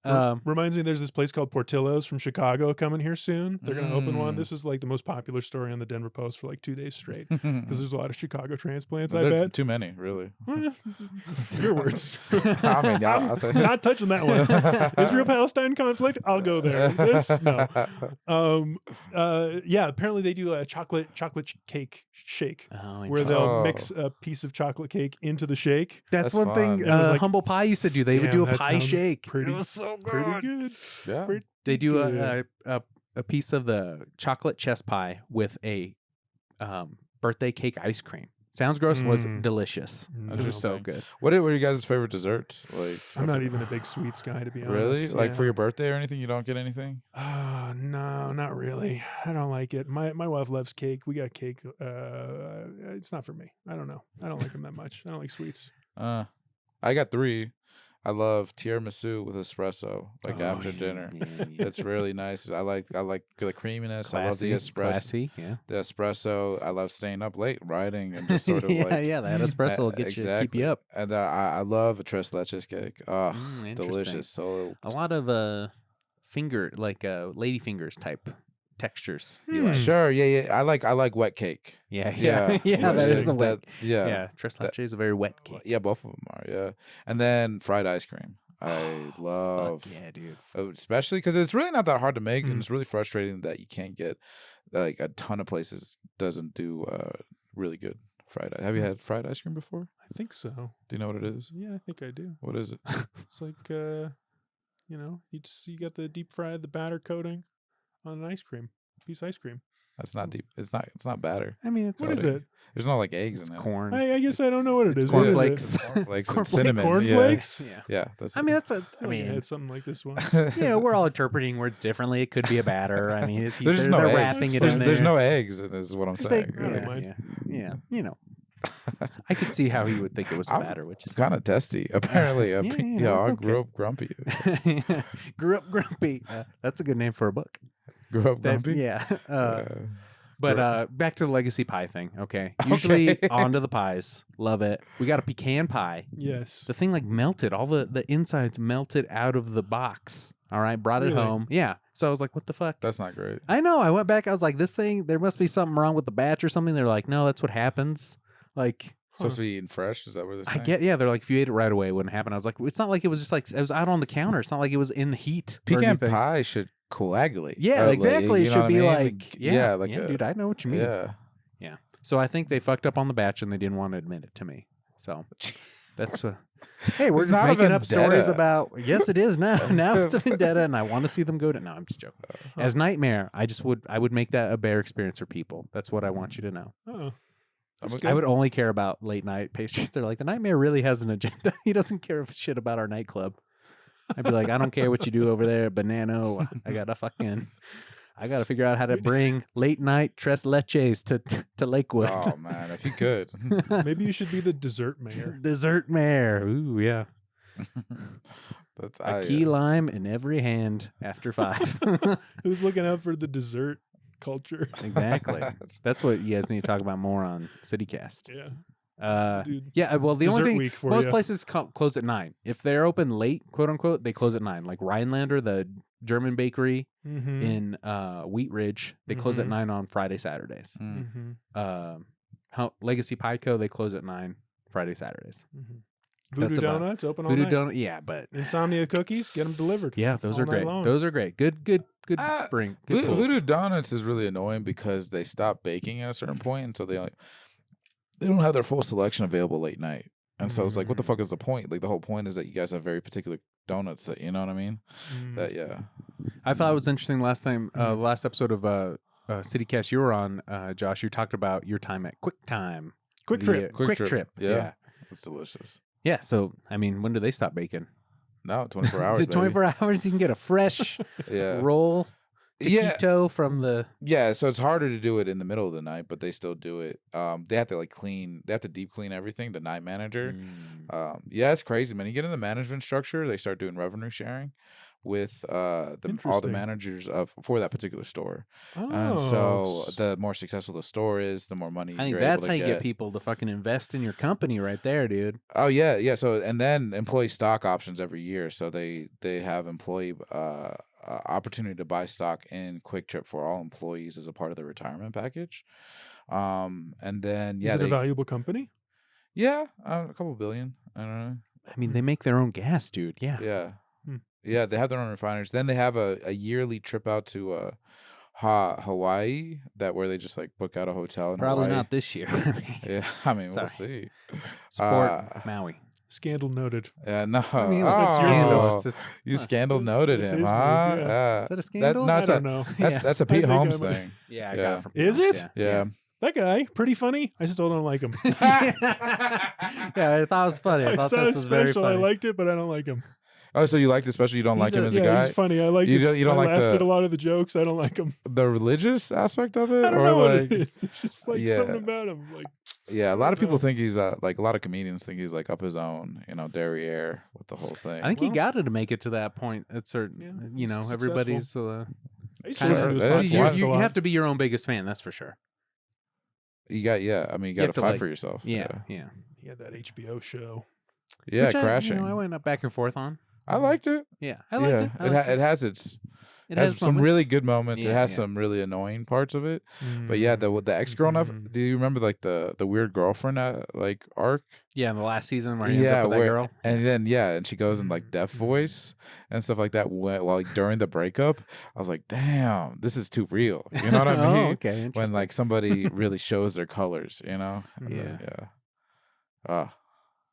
Reminds me, there's this place called Portillo's from Chicago coming here soon. They're going to open one. This was like the most popular story on the Denver Post for like 2 days straight because there's a lot of Chicago transplants. I bet too many, really. Your words. I mean, I'll say. Not touching that one. Israel-Palestine conflict. I'll go there. This no. Apparently they do a chocolate cake shake where they'll mix a piece of chocolate cake into the shake. That's one thing Humble Pie used to do. They would do a pie shake. It was so good. Pretty good. Yeah. They do a piece of the chocolate chess pie with a birthday cake ice cream. Sounds gross. Was delicious. It was just so good. What were your guys' favorite desserts? Like, I'm not even a big sweets guy, to be honest. Really? Like for your birthday or anything, you don't get anything? No, not really. I don't like it. My wife loves cake. We got cake. It's not for me. I don't know. I don't like them that much. I don't like sweets. I got 3. I love tiramisu with espresso, like after dinner. Yeah. It's really nice. I like the creaminess. Classy, I love the espresso. Classy, yeah. The espresso. I love staying up late, writing, and just sort of that espresso will get keep you up. And I love a tres leches cake. Oh, delicious. So a lot of lady fingers type textures. Sure, yeah. I like wet cake. Yeah. That is a wet. Tres leches is a very wet cake. Yeah, both of them are. Yeah, and then fried ice cream. I love. Yeah, dude. Especially because it's really not that hard to make, and it's really frustrating that you can't get like a ton of places doesn't do really good fried. Have you had fried ice cream before? I think so. Do you know what it is? Yeah, I think I do. What is it? It's like you got the deep fried, the batter coating on an ice cream, piece of ice cream. That's not deep. It's not batter. I mean, what is it? There's no like eggs in it. Corn. I guess I don't know what it is. Cornflakes. Cornflakes and cinnamon. Cornflakes? Yeah. I had something like this one. We're all interpreting words differently. It could be a batter. I mean, they're wrapping it in there. There's no eggs. Is what I'm saying. Yeah. I could see how he would think it was a batter, which is kind of testy. Apparently, I grew up grumpy. Grew up grumpy. That's a good name for a book. Grew up grumpy. Yeah. But back to the legacy pie thing. Okay. Usually onto the pies. Love it. We got a pecan pie. Yes. The thing like melted. All the insides melted out of the box. All right. Brought it home. Yeah. So I was like, what the fuck? That's not great. I know. I went back. I was like, this thing, there must be something wrong with the batch or something. They're like, no, that's what happens. Like. Supposed to be eaten fresh? Is that what they're saying? I get, yeah. They're like, if you ate it right away, it wouldn't happen. I was like, it's not like it was just like, it was out on the counter. It's not like it was in the heat. Pecan pie should coagulate. Yeah, exactly. It should be like, like dude, I know what you mean. Yeah. Yeah. So I think they fucked up on the batch and they didn't want to admit it to me. So that's hey, we're It's just not a making up stories vendetta. about. Yes, it is now. Now it's a vendetta, and I want to see them go to. No, I'm just joking. As Nightmare, I would make that a bear experience for people. That's what I want you to know. Oh, I would only care about late night pastries. They're like, the Nightmare really has an agenda. He doesn't care shit about our nightclub. I'd be like, I don't care what you do over there, Banano. I gotta figure out how to bring late night tres leches to Lakewood. Oh man, if you could. maybe you should be the dessert mayor. Dessert mayor. Ooh, yeah. That's A key lime in every hand after 5. Who's looking out for the dessert culture? Exactly. That's what you guys need to talk about more on CityCast. Yeah. Dude. Yeah, well, the Dessert only thing, week for most ya. places close at 9. If they're open late, quote unquote, they close at 9. Like Rhinelander, the German bakery Mm-hmm. in Wheat Ridge, they close at Mhm. 9 on Friday, Saturdays. Mm-hmm. Legacy Pico, they close at 9 Friday, Saturdays. Mm-hmm. That's Voodoo about- Donuts open all Voodoo night. Donut, yeah, but Insomnia cookies, get them delivered. yeah, those all are night great. long. Those are great. Good bring. Good pulls. Voodoo Donuts is really annoying because they stop baking at a certain point, and so they don't have their full selection available late night. And so it's like, what the fuck is the point? Like the whole point is that you guys have very particular donuts that you know what I mean. Mm. That yeah. I thought it was interesting last time, last episode of CityCast you were on, Josh. You talked about your time at QuickTime. Quick Trip. Quick Trip. Yeah. It's delicious. Yeah. So I mean, when do they stop baking? No, 24 hours. The baby. 24 hours you can get a fresh Yeah. roll Yeah. taquito from the. Yeah, so it's harder to do it in the middle of the night, but they still do it. They have to they have to deep clean everything, the night manager. Yeah, it's crazy, man. You get in the management structure, they start doing revenue sharing with all the Interesting. managers for that particular store. Oh, And so the more successful the store is, the more money I think you're that's able how to you get people to fucking invest in your company, right there, dude. Oh yeah. So and then employee stock options every year. So they have employee opportunity to buy stock in Quick Trip for all employees as a part of the retirement package. And then is it a valuable company? a couple billion. I don't know. I mean, they make their own gas, dude. Yeah. Yeah. Hmm. Yeah, they have their own refineries. Then they have a yearly trip out to Hawaii where they just like book out a hotel in Probably Hawaii. not this year. I mean, Yeah, I mean, we'll Sorry. see. Support Maui. Scandal noted. Yeah, no. I mean, that's your scandal. move. It's just, You scandal noted That's him, his move, huh? yeah. is that a scandal? no, I it's don't know. That's a I Pete think Holmes I'm- thing. Yeah, I Yeah. got it from. Is Holmes, it? Yeah. That guy, pretty funny. I still don't like him. Yeah, I thought it was funny. I I thought saw this his was very special. I funny. liked it, but I don't like him. Oh, so you like the special? You don't like him as a yeah, guy? he's funny. I like You his, don't- you don't I like laughed the- at a lot of the jokes. I don't like him. The religious aspect of it, I don't or know what like, it is. It's just like Yeah. something about him. Like yeah, a lot of people know. think he's like a lot of comedians think he's like up his own, derriere with the whole thing. I think he Well- got to make it to that point. At certain, Yeah, you know, he's everybody's I used to kind listen to his Sure, that's you, why- podcast you, a you lot. have to be your own biggest fan. That's for sure. you got you got have to to, fight like- for yourself. Yeah. He had that HBO show. Yeah, Which crashing. I went up back and forth on. I liked it. Yeah, I liked yeah, it. I liked it has its It has some really moments. good moments. it Yeah, has yeah. some really annoying parts of it. But yeah, the ex girlfriend. Mhm. Do you remember like the weird girlfriend like arc? Yeah, in the last season where he ends Yeah, up with that where- girl. And then and she goes in like deaf voice and stuff like that. While during the breakup, I was like, damn, this is too real. You know what I mean? Oh, okay. When Interesting. like somebody really shows their colors, And Yeah. then, yeah.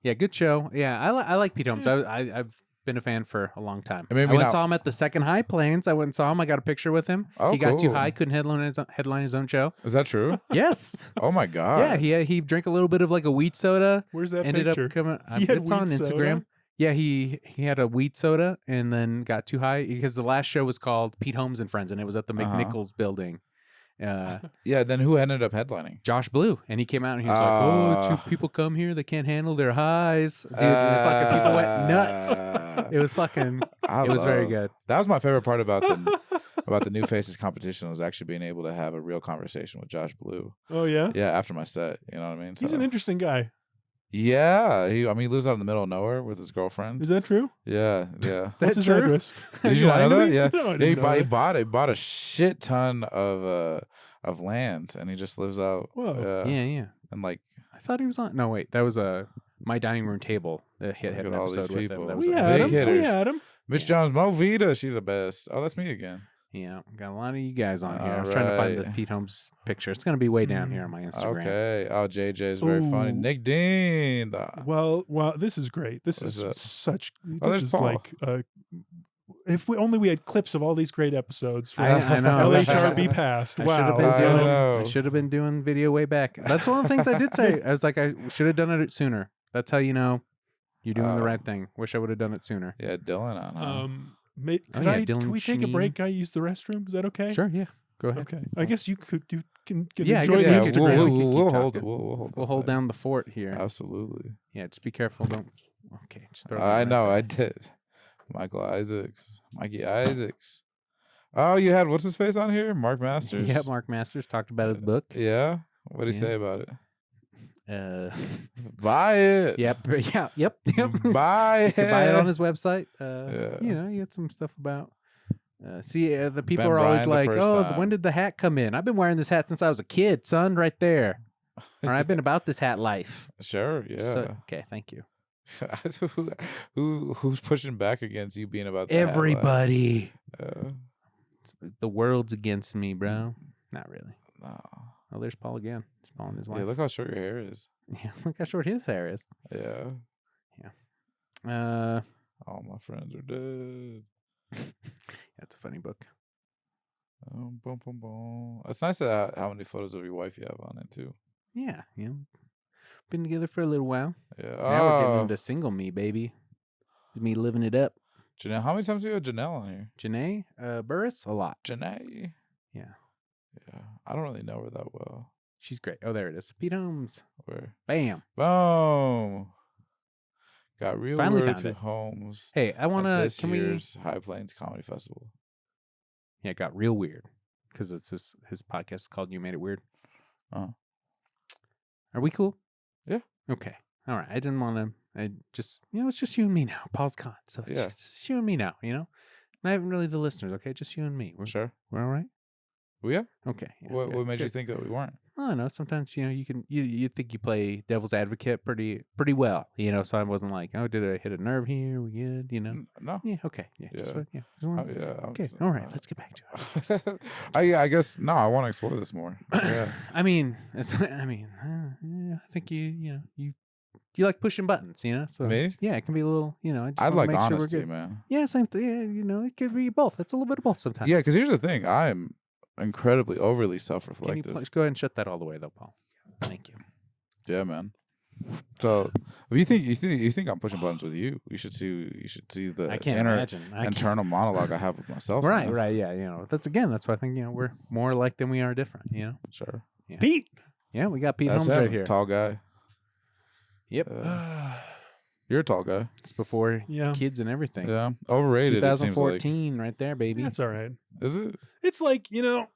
Yeah, good show. Yeah, I like Pete Holmes. I've been a fan for a long time. And maybe I went not- and saw him at the Second High Plains. I went and saw him. I got a picture with him. Oh, he got too cool. high, couldn't headline his own show. Is that true? Yes. Oh my god. Yeah, he drank a little bit of like a wheat soda. Where's that Ended picture? up coming. He had It's on wheat Instagram. soda? Yeah, he had a wheat soda and then got too high because the last show was called Pete Holmes and Friends and it was at the Uh-huh. McNichols building. Yeah. Then who ended up headlining? Josh Blue, and he came out and he was like, "Oh, two people come here, they can't handle their highs, dude." And the fucking people went nuts. It was fucking. It was very good. That was my favorite part about the New Faces competition was actually being able to have a real conversation with Josh Blue. Oh yeah, Yeah, after my set, you know what I mean. he's an interesting guy. Yeah, he lives out in the middle of nowhere with his girlfriend. Is that true? Yeah. Is that What's his true? address? Did you not know that? Yeah. No, I he didn't know bought that. he bought a shit ton of land, and he just lives out. Whoa. Yeah. And like, I thought he was on. No, wait, that was My Dining Room Table. That had Look an at all these episode with people. him. That was We a had big him. hitters. We had him. Mitch Jones, Mo Vita, she's the best. Oh, that's me again. Yeah, got a lot of you guys on here. I was trying to find the Pete Holmes picture. It's gonna be way down here on my Instagram. Okay. Oh, JJ is very funny. Nick Dean. Well, this is great. This is such. This is Paul. like. If we had clips of all these great episodes from I know. LHRB past. Wow. I should have been doing video way back. That's one of the things I did say. I was like, I should have done it sooner. That's how you know you're doing the right thing. Wish I would have done it sooner. Yeah, Dylan. Can we take a break? I use the restroom. Is that okay? Sure. Yeah. Go ahead. Okay. I guess you can Yeah, enjoy the Instagram. We'll hold down the fort here. Absolutely. Yeah. Just be careful. Don't. Okay. Just throw it I right know. there. I did. Mikey Isaacs. Oh, you had what's his face on here? Mark Masters. Yeah. Mark Masters talked about his book. Yeah. What did he say about it? Buy it. Yep. Yeah. Yep. Buy it. You can buy it on his website. Yeah. You know, he had some stuff about. The people Ben are always Bryant like, "Oh, when did the hat come in?" I've been wearing this hat since I was a kid, son. Right there. Or I've been about this hat life. Sure. Yeah. So, okay. Thank you. Who's pushing back against you being about that? Everybody. The world's against me, bro. Not really. No. Oh, there's Paul again. He's Paul and his wife. Yeah, look how short your hair is. Yeah, look how short his hair is. Yeah. Yeah. All my friends are dead. That's a funny book. Boom, boom, boom. It's nice that how many photos of your wife you have on it too. Yeah, been together for a little while. Yeah. Now we're getting into single me, baby. It's me living it up. Janelle, how many times do you have Janelle on here? Janae Burris, a lot. Janae. Yeah. Yeah. I don't really know her that well. She's great. Oh, there it is. Pete Holmes. Where? Bam. Boom. Got real Finally word found to it. Holmes. Hey, I want to. This year's High Plains Comedy Festival. Yeah, it got real weird because it's his podcast is called "You Made It Weird." Are we cool? Yeah. Okay. All right. I didn't want to. I just it's just you and me now. Paul's gone, so it's just you and me now. Not even really the listeners. Okay, just you and me. Sure. We're all right. Yeah. Okay. Yeah, what made you think that we weren't? I don't know. Sometimes you think you play devil's advocate pretty well. So I wasn't like, oh, did I hit a nerve here? We good? No. Yeah. Okay. Yeah. Okay. All right. Let's get back to it. I guess no. I want to explore this more. Yeah. I think you like pushing buttons. So me? Yeah, it can be a little. I'd like make honesty, sure we're good. man. Yeah, same thing. Yeah, it could be both. It's a little bit of both sometimes. Yeah, because here's the thing. I'm incredibly overly Can self-reflective. you go ahead and shut that all the way though, Paul? Thank you. Yeah, man. So if you think I'm pushing buttons with you, you should see the I can't imagine. internal monologue I have with myself. Right. Yeah. That's why I think we're more alike than we are different. Sure. Yeah. Pete. Yeah, we got Pete That's Holmes him, right here. tall guy. Yep. You're a tall guy. It's before kids and everything. Yeah. Overrated. 2014, right there, baby. That's all right. Is it? It's like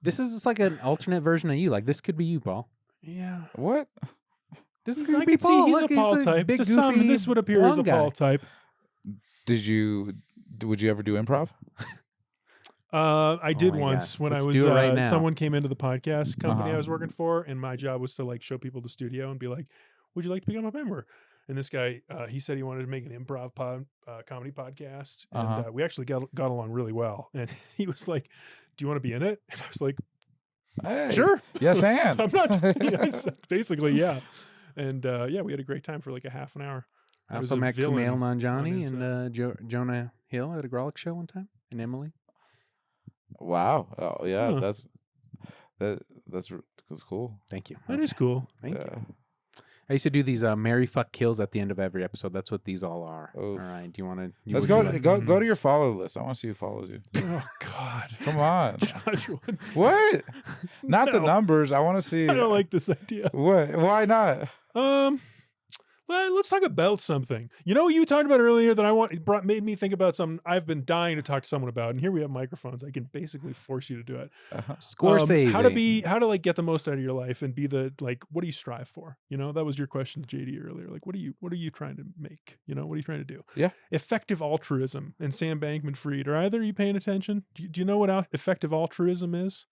This is just like an alternate version of you. Like this could be you, Paul. Yeah. What? This I could be can Paul. see he's Look, a Paul he's type. big, To some, goofy, this would appear as a blonde guy. Paul type. Would you ever do improv? I did my once God. when Let's I was do it right now. someone came into the podcast company I was working for, and my job was to like show people the studio and be like, "Would you like to become a member?" And this guy, he said he wanted to make an improv comedy podcast, and we actually got along really well. And he was like, "Do you want to be in it?" And I was like, Hey, "Sure." Yes, and I'm not. Basically, yeah. And we had a great time for like a half an hour. I also met Kumail Nanjiani and Jonah Hill at a Grolic show one time, and Emily. Wow. Oh yeah, Huh. that's cool. Thank you. That is cool. Thank you. I used to do these Marry Fuck Kills at the end of every episode. That's what these all are. Oof. All right. Do you want to? Let's go to your follow list. I want to see who follows you. Oh God. Come on. Joshua. What? Not the No. numbers. I want to see. I don't like this idea. What? Why not? Let's talk about something. You talked about earlier that made me think about something I've been dying to talk to someone about, and here we have microphones. I can basically force you to do it. Scorsese. How to like get the most out of your life and be what do you strive for? That was your question to JD earlier. Like, what are you trying to make? What are you trying to do? Yeah. Effective altruism and Sam Bankman-Fried. Are either of you paying attention? Do you know what effective altruism is?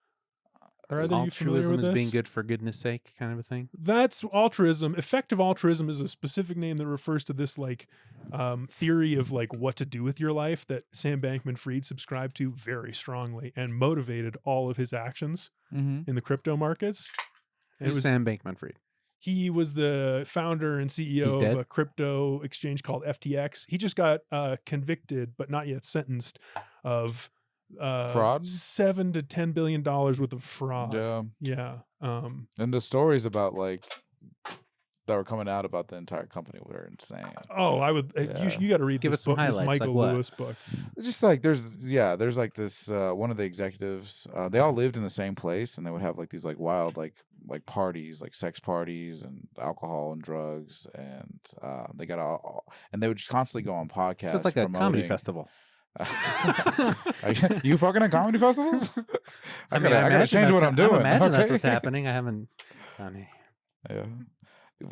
Are either you familiar altruism with is this? being good for goodness sake, kind of a thing. That's altruism. Effective altruism is a specific name that refers to this like theory of like what to do with your life that Sam Bankman-Fried subscribed to very strongly and motivated all of his actions in the crypto markets. And Who's Sam Bankman-Fried? He was the founder and CEO of a crypto exchange called FTX. He just got convicted, but not yet sentenced, of fraud, $7 to $10 billion worth of fraud. Yeah. Yeah. And the stories about like that were coming out about the entire company were insane. Oh, I would. You got to read Give this us some book, this highlights, Michael like what? Lewis book. It's just like there's like this one of the executives. They all lived in the same place, and they would have like these like wild like parties, like sex parties and alcohol and drugs, and they got all and they would just constantly go on podcasts. So it's like a comedy festival. You fucking at comedy festivals? I gotta change what I'm doing. I imagine that's what's happening. I haven't done it. Yeah.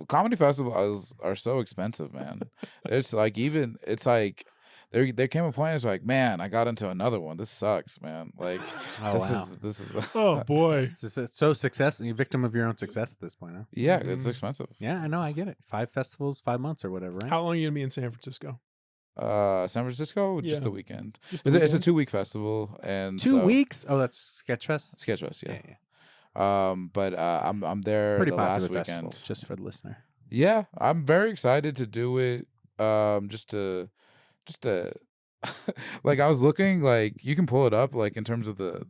Comedy festivals are so expensive, man. It's like there came a point it's like, man, I got into another one. This sucks, man. Like this is Oh boy. It's so successful. You're a victim of your own success at this point, huh? Yeah, it's expensive. Yeah, I know, I get it. 5 festivals, 5 months or whatever, right? How long are you gonna be in San Francisco? San Francisco, Yeah. just the weekend. Just It's the a weekend? 2-week festival, and 2 weeks? Oh, that's Sketchfest? Sketchfest, yeah. Yeah. But I'm there Pretty the popular last festival, weekend. just for the listener. Yeah, I'm very excited to do it. Just to like I was looking, like you can pull it up, like in terms of the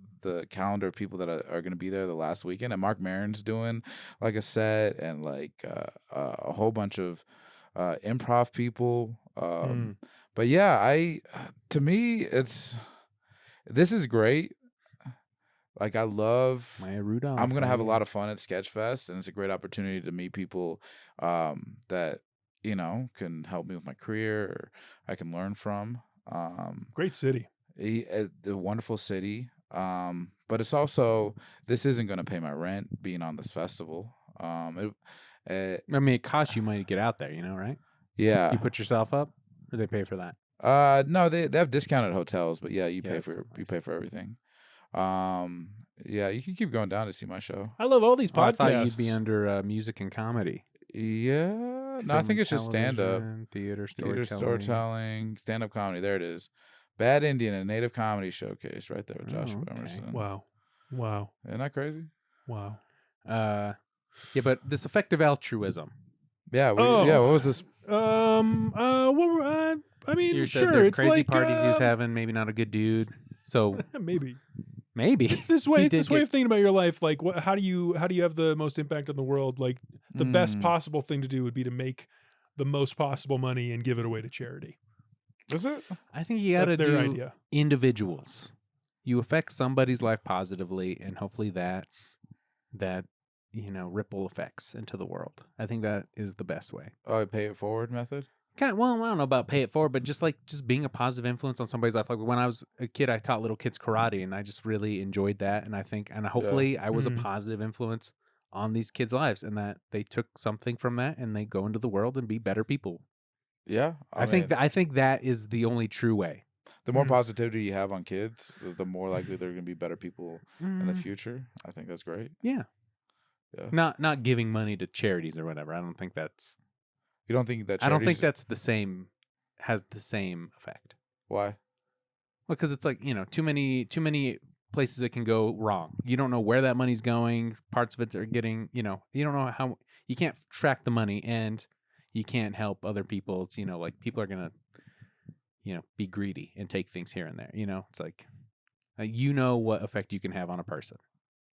calendar of people that are going to be there the last weekend, and Mark Maron's doing like a set, and like a whole bunch of improv people. But yeah, to me this is great. Like I love Maya Rudolph. I'm gonna have a lot of fun at Sketchfest, and it's a great opportunity to meet people that can help me with my career, or I can learn from. Great city. A wonderful city, but it's also, this isn't gonna pay my rent being on this festival. I mean, it costs you money to get out there, right? Yeah. You put yourself up, or they pay for that? No, they have discounted hotels, but yeah, you pay that's for nice. you pay for everything. Yeah, you can keep going down to see my show. I love all these podcasts. I thought you'd be under music and comedy. Yeah, no, I think it's just stand up, theater, storytelling, stand up comedy. There it is, Bad Indian, a native comedy showcase, right there with Joshua Emerson. Wow, isn't that crazy? Wow. Yeah, but this effective altruism. Yeah, yeah. What was this? I mean, You said sure. the It's crazy like parties he was having. Maybe not a good dude. So maybe. Maybe it's this way. He It's did this way get- of thinking about your life. Like, how do you have the most impact on the world? Like, the best possible thing to do would be to make the most possible money and give it away to charity. Is it? I think you got to That's their do idea. individuals. You affect somebody's life positively, and hopefully that ripple effects into the world. I think that is the best way. Oh, pay it forward method. Well, I don't know about pay it forward, but just being a positive influence on somebody's life. Like when I was a kid, I taught little kids karate, and I just really enjoyed that. And hopefully I was a positive influence on these kids' lives, and that they took something from that and they go into the world and be better people. Yeah, I think that is the only true way. The more positivity you have on kids, the more likely they're going to be better people in the future. I think that's great. Yeah. Not giving money to charities or whatever. I don't think that's. You don't think that? I don't think that's has the same effect. Why? Well, because it's like too many places it can go wrong. You don't know where that money's going. Parts of it are getting you don't know how. You can't track the money, and you can't help other people. It's like people are gonna be greedy and take things here and there. It's like what effect you can have on a person.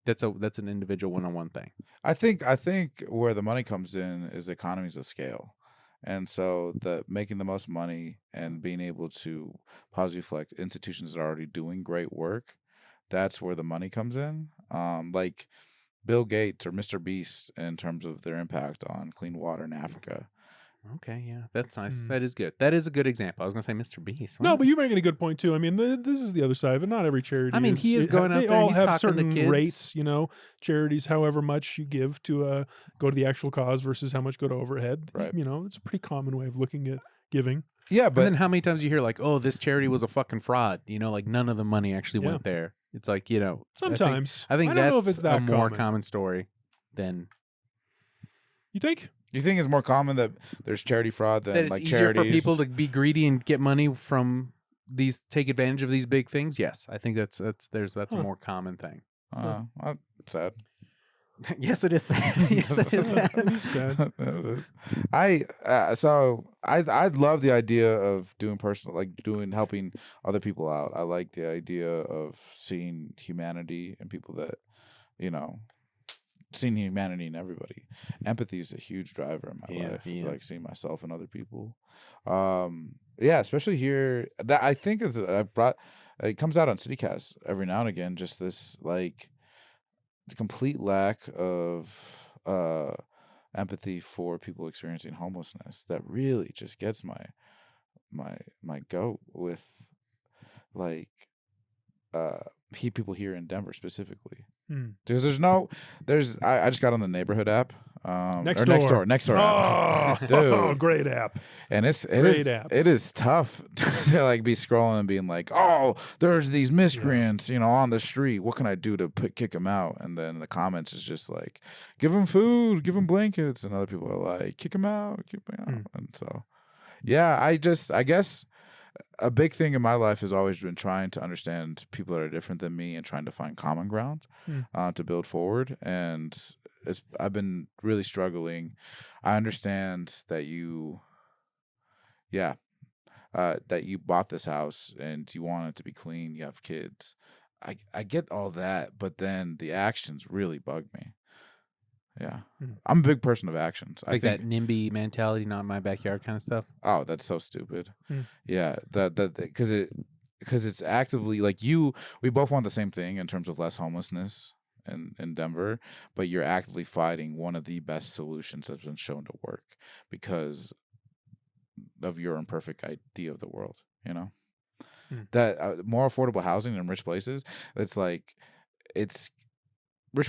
That's an individual one-on-one thing. I think where the money comes in is economies of scale. And so making the most money and being able to positively reflect institutions that are already doing great work, that's where the money comes in. Like Bill Gates or Mr. Beast in terms of their impact on clean water in Africa. Okay, yeah, that's nice. That is good. That is a good example. I was going to say Mr. Beast. No, but you're making a good point too. I mean, this is the other side of it. Not every charity. I mean, he is going out they there. all He's have talking to certain kids. rates. Charities, however much you give to go to the actual cause versus how much go to overhead. Right. It's a pretty common way of looking at giving. Yeah, but and then how many times you hear like, oh, this charity was a fucking fraud? Like none of the money actually went there. It's like, you know, Sometimes. I think I don't know if that's it's that a more common. common story than. You think? You think it's more common that there's charity fraud than That it's like easier charities? for people to be greedy and get money from take advantage of these big things. Yes, I think that's a more common thing. That's sad. Yes, it is sad. Yes, it is sad. It is sad. I'd love the idea of doing helping other people out. I like the idea of seeing humanity and people that, you know, seeing humanity in everybody. Empathy is a huge driver in my life. Yeah. Like seeing myself in other people. Yeah, especially here. That I think it comes out on CityCast every now and again. Just this like the complete lack of empathy for people experiencing homelessness that really just gets my goat with like people here in Denver specifically. Because I just got on the neighborhood app. Next door app. Dude. Great app. And it is tough to like be scrolling and being like, oh, there's these miscreants, you know, on the street. What can I do to kick them out? And then the comments is just like, give them food, give them blankets, and other people are like, kick them out. And so, yeah, I guess a big thing in my life has always been trying to understand people that are different than me and trying to find common ground to build forward. And I've been really struggling. I understand that you bought this house and you want it to be clean. You have kids. I get all that, but then the actions really bug me. Yeah. I'm a big person of actions. Like that NIMBY mentality, not in my backyard kind of stuff. Oh, that's so stupid. Yeah. Because it's actively like we both want the same thing in terms of less homelessness in Denver, but you're actively fighting one of the best solutions that's been shown to work because of your imperfect idea of the world, you know? That more affordable housing in rich places, rich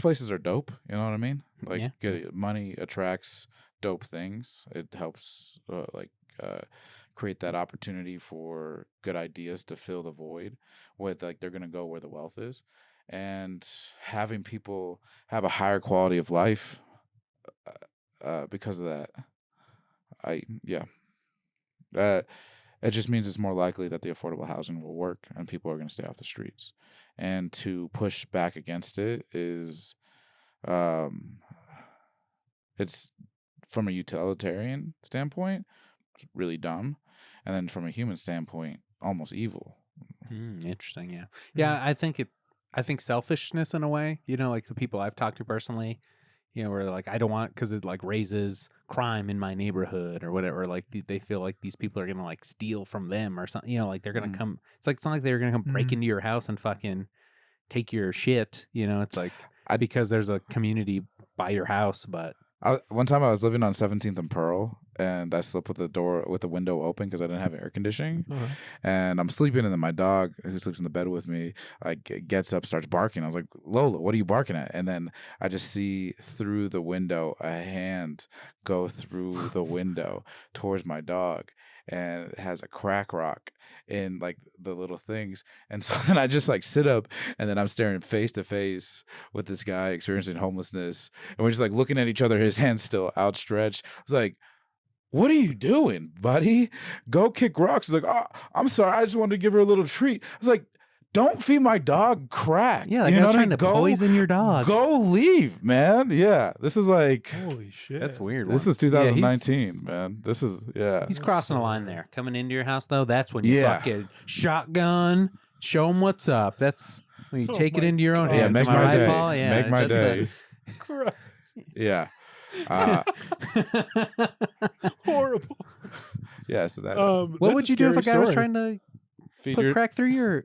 places are dope, you know what I mean? Like money attracts dope things. It helps create that opportunity for good ideas to fill the void with like they're going to go where the wealth is. And having people have a higher quality of life because of that. It just means it's more likely that the affordable housing will work and people are going to stay off the streets. And to push back against it is, it's from a utilitarian standpoint, it's really dumb. And then from a human standpoint, almost evil. Interesting. Yeah. Yeah. I think selfishness in a way, you know, like the people I've talked to personally, you know, where like, I don't want, cause it like raises crime in my neighborhood or whatever. Like they feel like these people are going to like steal from them or something, you know, like they're going to come. It's not like they're going to come break into your house and fucking take your shit. You know, it's like because there's a community by your house. But one time I was living on 17th and Pearl and I slept with the window open because I didn't have air conditioning. And I'm sleeping and then my dog who sleeps in the bed with me like gets up, starts barking. I was like, Lola, what are you barking at? And then I just see through the window a hand go through the window towards my dog, and it has a crack rock in like the little things. And so then I just like sit up and then I'm staring face to face with this guy experiencing homelessness. And we're just like looking at each other, his hands still outstretched. I was like, what are you doing, buddy? Go kick rocks. He's like, oh, I'm sorry. I just wanted to give her a little treat. I was like, don't feed my dog crack. Yeah, like I was trying to poison your dog. Go leave, man. Yeah, this is like... Holy shit. That's weird. This is 2019, man. This is, yeah. He's crossing a line there. Coming into your house, though, that's when you fucking shotgun, show him what's up. That's when you take it into your own hands. Yeah, make my day. Paul? Yeah, make my day. Yeah. Horrible. Yeah, so that... what would you do if a guy was trying to... Put crack through your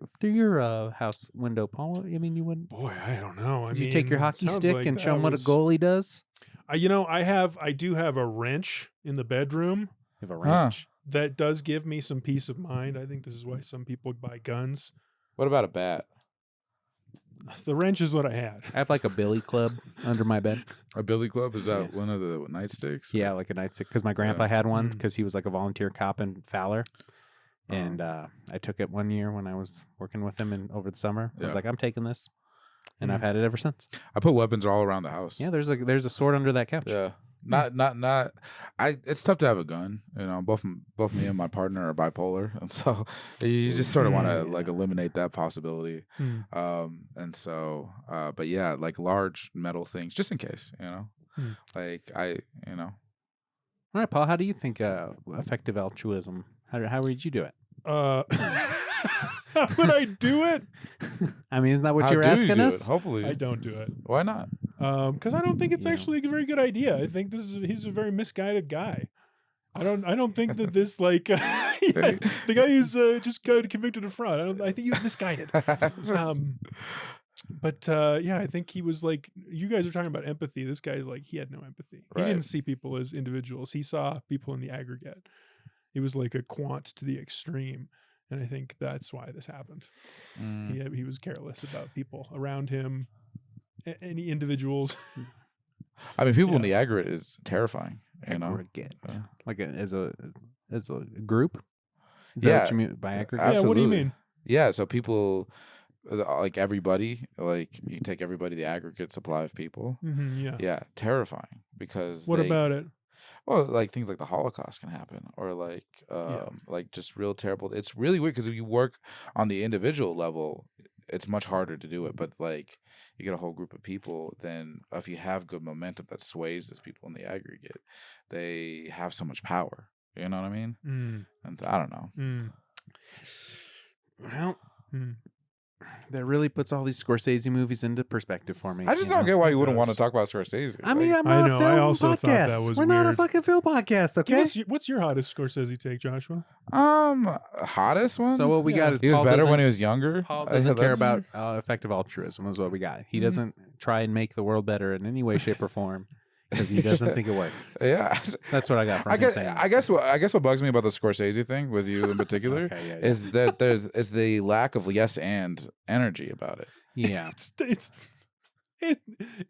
house window, Paul? I mean, you wouldn't. Boy, I don't know. Would you take your hockey stick and show him what a goalie does? You know, I do have a wrench in the bedroom. You have a wrench that does give me some peace of mind. I think this is why some people buy guns. What about a bat? The wrench is what I had. I have like a billy club under my bed. A billy club? Is that one of the nightsticks? Yeah, like a nightstick. Because my grandpa had one because he was like a volunteer cop in Fowler. And I took it one year when I was working with him over the summer. I was like, I'm taking this. And I've had it ever since. I put weapons all around the house. Yeah, there's a sword under that couch. Yeah. It's tough to have a gun. You know, both me and my partner are bipolar, and so you just sort of want to like eliminate that possibility. And so, but yeah, like large metal things, just in case, you know, like you know. All right, Paul, how do you think effective altruism? How would you do it? How would I do it? I mean, isn't that what How you're do you asking do us? it? Hopefully, I don't do it. Why not? Because I don't think it's actually a very good idea. I think he's a very misguided guy. I don't think that this like the guy who's just got convicted of fraud. I think he was misguided. But yeah, I think he was like, you guys are talking about empathy. This guy's like, he had no empathy. He didn't see people as individuals. He saw people in the aggregate. He was like a quant to the extreme. And I think that's why this happened. He was careless about people around him, any individuals. I mean, people in the aggregate is terrifying. You know, like as a group. Is that what you mean by aggregate? Absolutely. Yeah, what do you mean? Yeah, so people, like everybody, like you take everybody, the aggregate supply of people. Yeah, terrifying because. What about it? Well, like things like the Holocaust can happen, or like just real terrible. It's really weird because if you work on the individual level, it's much harder to do it. But like you get a whole group of people, then if you have good momentum that sways these people in the aggregate, they have so much power. You know what I mean? And I don't know. Well, that really puts all these Scorsese movies into perspective for me. I just don't get why you wouldn't want to talk about Scorsese. I mean, I'm I not know, a film I also podcast. thought that was We're not a weird. fucking film podcast, okay? What's your hottest Scorsese take, Joshua? Hottest one. So what we got is he was Paul better doesn't- when he was younger. Paul doesn't care about effective altruism is what we got. He doesn't try and make the world better in any way, shape, or form because he doesn't think it works. Yeah, that's what I got from him saying. I guess what bugs me about the Scorsese thing with you in particular is that is the lack of yes and energy about it. Yeah,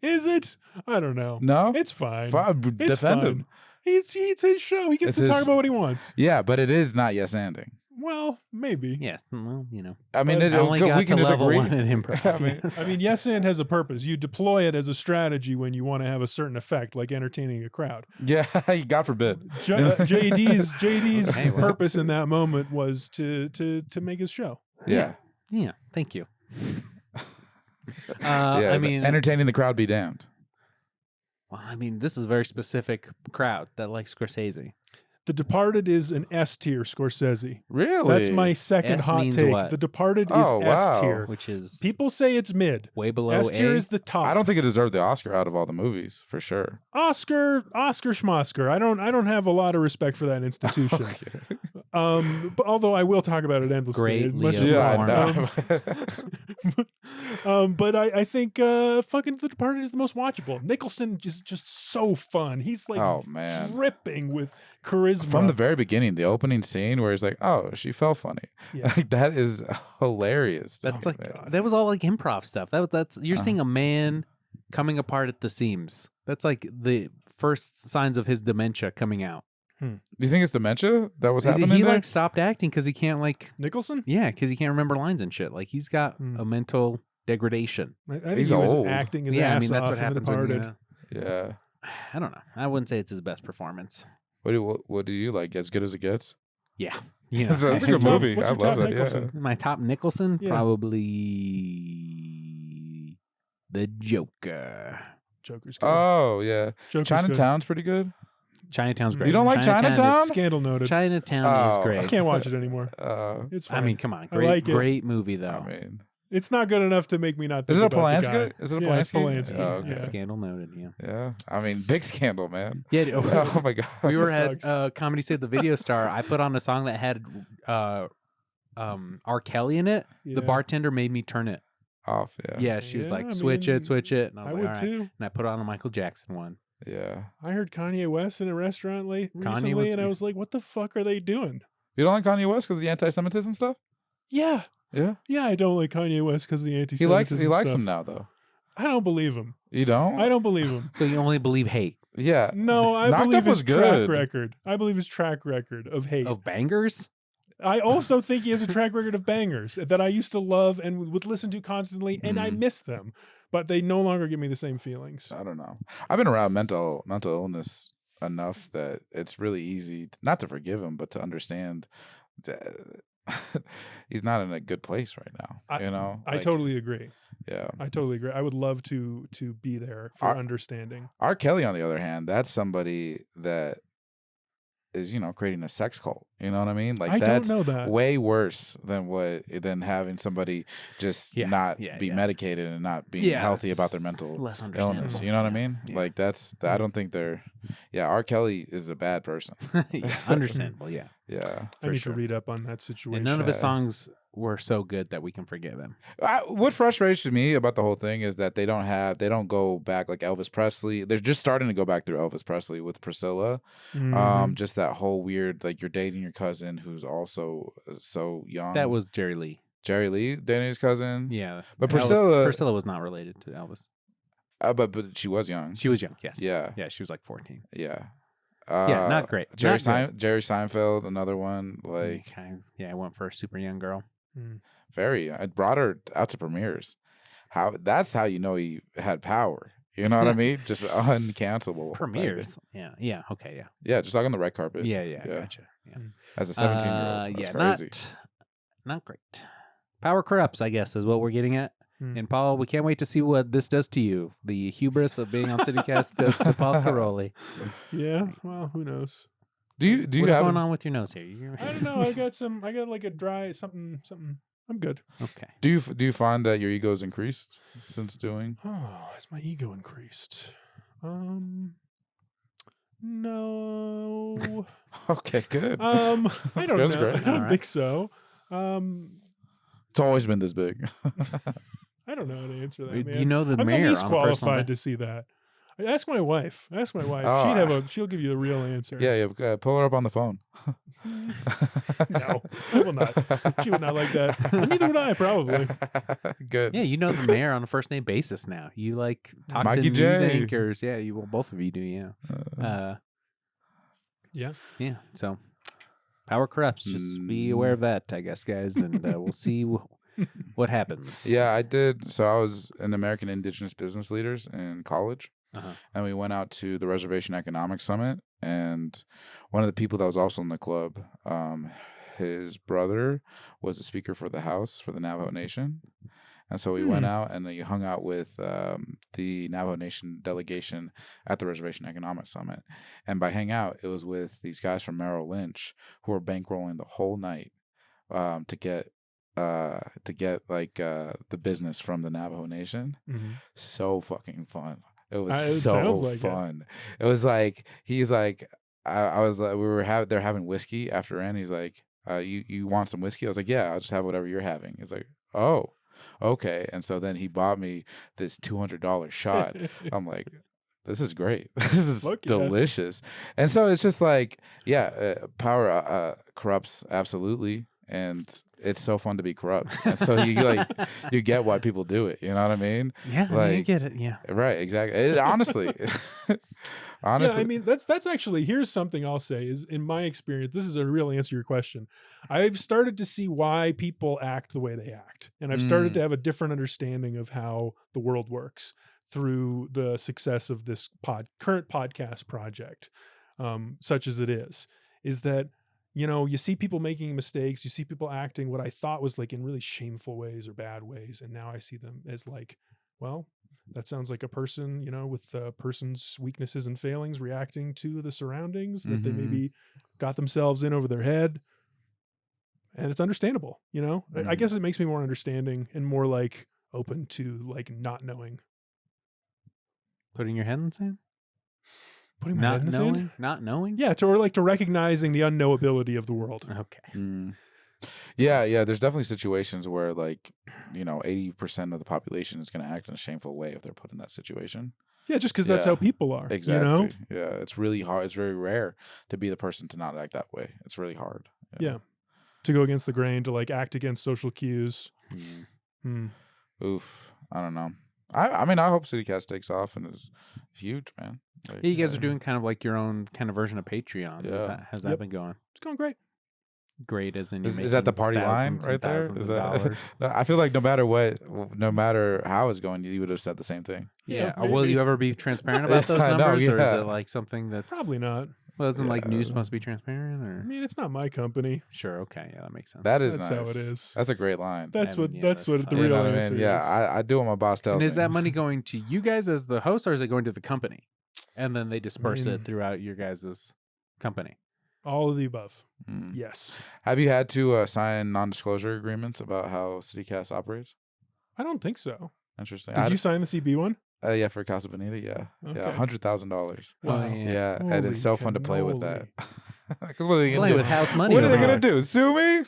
is it? I don't know. No, it's fine. It's defend him. It's his show. He gets to talk about what he wants. Yeah, but it is not yes anding. Well, maybe. Yes. Well, you know. I mean, we can disagree. I mean, yes and has a purpose. You deploy it as a strategy when you want to have a certain effect, like entertaining a crowd. Yeah, God forbid. JD's purpose in that moment was to make his show. Yeah. Yeah. Thank you. I mean, entertaining the crowd be damned. Well, I mean, this is a very specific crowd that likes Scorsese. The Departed is an S tier Scorsese. Really? That's my second hot take. What? The Departed is S tier, which is people say it's mid. Way below S tier A. is the top. I don't think it deserved the Oscar out of all the movies for sure. Oscar schmosker. I don't have a lot of respect for that institution. But although I will talk about it endlessly. But I think fucking The Departed is the most watchable. Nicholson is just so fun. He's like dripping with charisma from the very beginning. The opening scene where he's like, "Oh, she felt funny." Yeah. Like that is hilarious. That's that was all like improv stuff. That's you're seeing a man coming apart at the seams. That's like the first signs of his dementia coming out. Do you think it's dementia that was happening? He there? like stopped acting because he can't like Nicholson. Yeah, because he can't remember lines and shit. Like he's got a mental degradation. I think he's he was old. acting his Yeah, ass I mean that's off what in The happens when Departed. Yeah. I don't know. I wouldn't say it's his best performance. What do you like? As good as it gets? Yeah. That's a good movie. What's I your love top that. Nicholson? My top Nicholson, Yeah. probably the Joker. Joker's good. Oh yeah, Joker's Chinatown's pretty good. Chinatown's great. You don't like Chinatown? Scandal noted. Chinatown is Oh. great. I can't watch it anymore. It's fine. I mean, come on, I like it. great movie though. I mean, It's not good enough to make me not think is it a about the guy. Polanski? Is it a Yeah, it's Polanski? Polanski. Oh, okay. Yeah. Scandal noted. Yeah. Yeah. I mean, big scandal, man. Yeah. Oh my god. We were Sucks. at Comedy Save the Video Star. I put on a song that had R. Kelly in it. Yeah. The bartender made me turn it. Off. Yeah. Yeah, she was Yeah, like, I switch mean, it. And I was I like, would all right. too. And I put on a Michael Jackson one. Yeah. I heard Kanye West in a restaurant recently, was- and I was like, "What the fuck are they doing?" You don't like Kanye West because of the anti-Semitism stuff? Yeah, Yeah. yeah. I don't like Kanye West because of the He anti-Semitism likes stuff. him now though. I don't believe him. You don't? I don't believe him. So you only believe hate Yeah. No, I Knocked believe Up was his track good. record. I believe his track record of hate. of bangers? I also think he has a track record of bangers that I used to love and would listen to constantly, and I miss them, but they no longer give me the same feelings. I don't know. I've been around mental illness enough that it's really easy not to forgive him, but to understand that he's not in a good place right now. I totally agree. Yeah, I totally agree. I would love to be there for understanding. R. Kelly, on the other hand, that's somebody that is, creating a sex cult. You know what I mean? Like, I that's don't know that. way worse than having somebody just not be medicated and not being healthy about their mental illness. You know what I mean? Yeah. Like, I don't think they're. Yeah, R. Kelly is a bad person. Yeah, understandable. Yeah. Yeah, I need to read up on that situation. And none of his songs were so good that we can forgive him. What frustrates me about the whole thing is that they don't go back like Elvis Presley. They're just starting to go back through Elvis Presley with Priscilla. Just that whole weird, like, you're dating your cousin who's also so young. That was Jerry Lee. Jerry Lee dating his cousin. Yeah, but Priscilla was not related to Elvis. But she was young. She was young. Yes. Yeah. Yeah. She was like 14. Yeah. Not great. Jerry Seinfeld, another one. Like, I went for a super young girl. Very. I brought her out to premieres. That's how you know he had power. You know what I mean? Just uncancelable. Premieres. Yeah. Yeah. Okay. Yeah. Yeah. Just like on the red carpet. Yeah. Gotcha. Yeah. As a 17-year-old. That's crazy. Not great. Power corrupts, I guess, is what we're getting at. And Paul, we can't wait to see what this does to you. The hubris of being on CityCast does to Paul Karolyi. Yeah, well, who knows? Do you What's going on with your nose here? I don't know. I got like a dry something. I'm good. Okay. Do you find that your ego's increased since doing? Oh, has my ego increased? No. Okay, good. I don't know. Great. I don't think so. It's always been this big. I don't know how to answer that, man. You know the I'm mayor the least on qualified to see that. Ask my wife. Oh, she'll give you the real answer. Yeah. Pull her up on the phone. No, I will not. She would not like that. Neither would I, probably. Good. Yeah, you know the mayor on a first name basis now. You like talk Mikey to J. news anchors. Yeah, both of you do. Yeah. Yeah. So power corrupts. Just be aware of that, I guess, guys, and we'll see what happens. Yeah, I did. So I was in the American Indigenous Business Leaders in college. And we went out to the Reservation Economics Summit, and one of the people that was also in the club, his brother was a speaker for the House for the Navajo Nation. And so we went out and we hung out with the Navajo Nation delegation at the Reservation Economics Summit. And by hang out, it was with these guys from Merrill Lynch who were bankrolling the whole night to get like the business from the Navajo Nation. So fucking fun. It was so fun. It was like, he's like, I was like, they're having whiskey after end. He's like, you want some whiskey? I was like, yeah, I'll just have whatever you're having. He's like, oh, okay. And so then he bought me this $200 shot. I'm like, this is great. This is delicious. And so it's just like, power corrupts absolutely. And it's so fun to be corrupt. And so you get why people do it. You know what I mean? Yeah, like, you get it. Yeah. Right, exactly. Honestly. Yeah, I mean, that's actually, here's something I'll say is, in my experience, this is a real answer to your question. I've started to see why people act the way they act. And I've started to have a different understanding of how the world works through the success of this current podcast project, such as it is that, you see people making mistakes, you see people acting what I thought was like in really shameful ways or bad ways. And now I see them as like, well, that sounds like a person, with a person's weaknesses and failings reacting to the surroundings that they maybe got themselves in over their head. And it's understandable, I guess it makes me more understanding and more like open to like not knowing. Putting your head in the sand? Putting my head in the sand? Not knowing? Yeah, to recognizing the unknowability of the world. Okay. Yeah. There's definitely situations where 80% of the population is going to act in a shameful way if they're put in that situation. Yeah, just because that's how people are. Exactly. Yeah, it's really hard. It's very rare to be the person to not act that way. It's really hard. Yeah. To go against the grain, to like act against social cues. Oof. I don't know. I mean, I hope CityCast takes off and is huge, man. You guys are doing kind of like your own kind of version of Patreon. Yeah. How's that been going? It's going great. great as in Is that the party line right there? Is that? I feel like no matter how it's going, you would have said the same thing. Yeah. Will you ever be transparent about those numbers, or is it like something that's probably not? Well, isn't like news supposed to be transparent? Or I mean, it's not my company. Sure. Okay. Yeah, that makes sense. That's nice. How it is. That's a great line. That's what the real answer is. Yeah, I do what my boss tells me. And is that money going to you guys as the host, or is it going to the company? And then they disperse it throughout your guys' company? All of the above. Yes. Have you had to sign non-disclosure agreements about how CityCast operates? I don't think so. Interesting. Did you sign the CB one? Yeah, for Casa Bonita, yeah. Okay. Yeah, $100,000. Wow. Yeah, and it's so fun to play with that. Because what are they going to do? With house money. What are they going to do? Sue me?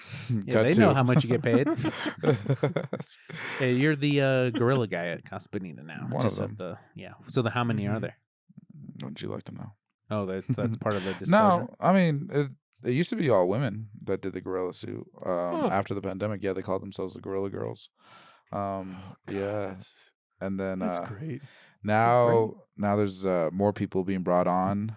Yeah, they know how much you get paid. Hey, you're the gorilla guy at Casa Bonita now. One of them. So how many are there? Would you like to know? Oh, that's part of the disclosure? No, I mean, it used to be all women that did the gorilla suit. After the pandemic, yeah, they called themselves the Gorilla Girls. Yeah. And then that's great. Now there's more people being brought on.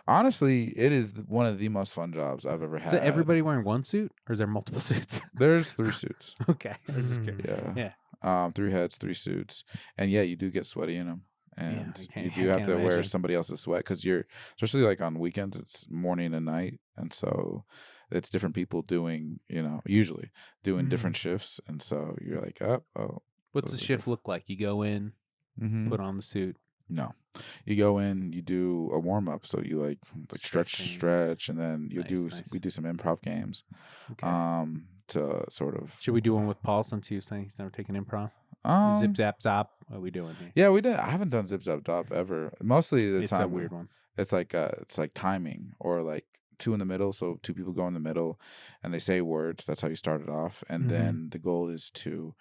Honestly, it is one of the most fun jobs I've ever had. Is everybody wearing one suit, or is there multiple suits? There's 3 suits. Okay, I was just curious. Yeah. 3 heads, 3 suits, and yeah, you do get sweaty in them, and you do have to wear somebody else's sweat because you're, especially like on weekends, it's morning and night, and so it's different people doing, usually doing different shifts, and so you're like, oh. What's the shift look like? You go in, put on the suit. No, you go in, you do a warm up, so you like stretch, and then we do some improv games, to sort of. Should we do one with Paul since he was saying he's never taken improv? Zip zap zop. What are we doing here? Yeah, we did. I haven't done zip zap zop ever. Mostly the time. It's a weird one. It's like timing or like 2 in the middle, so 2 people go in the middle, and they say words. That's how you start it off, and then the goal is to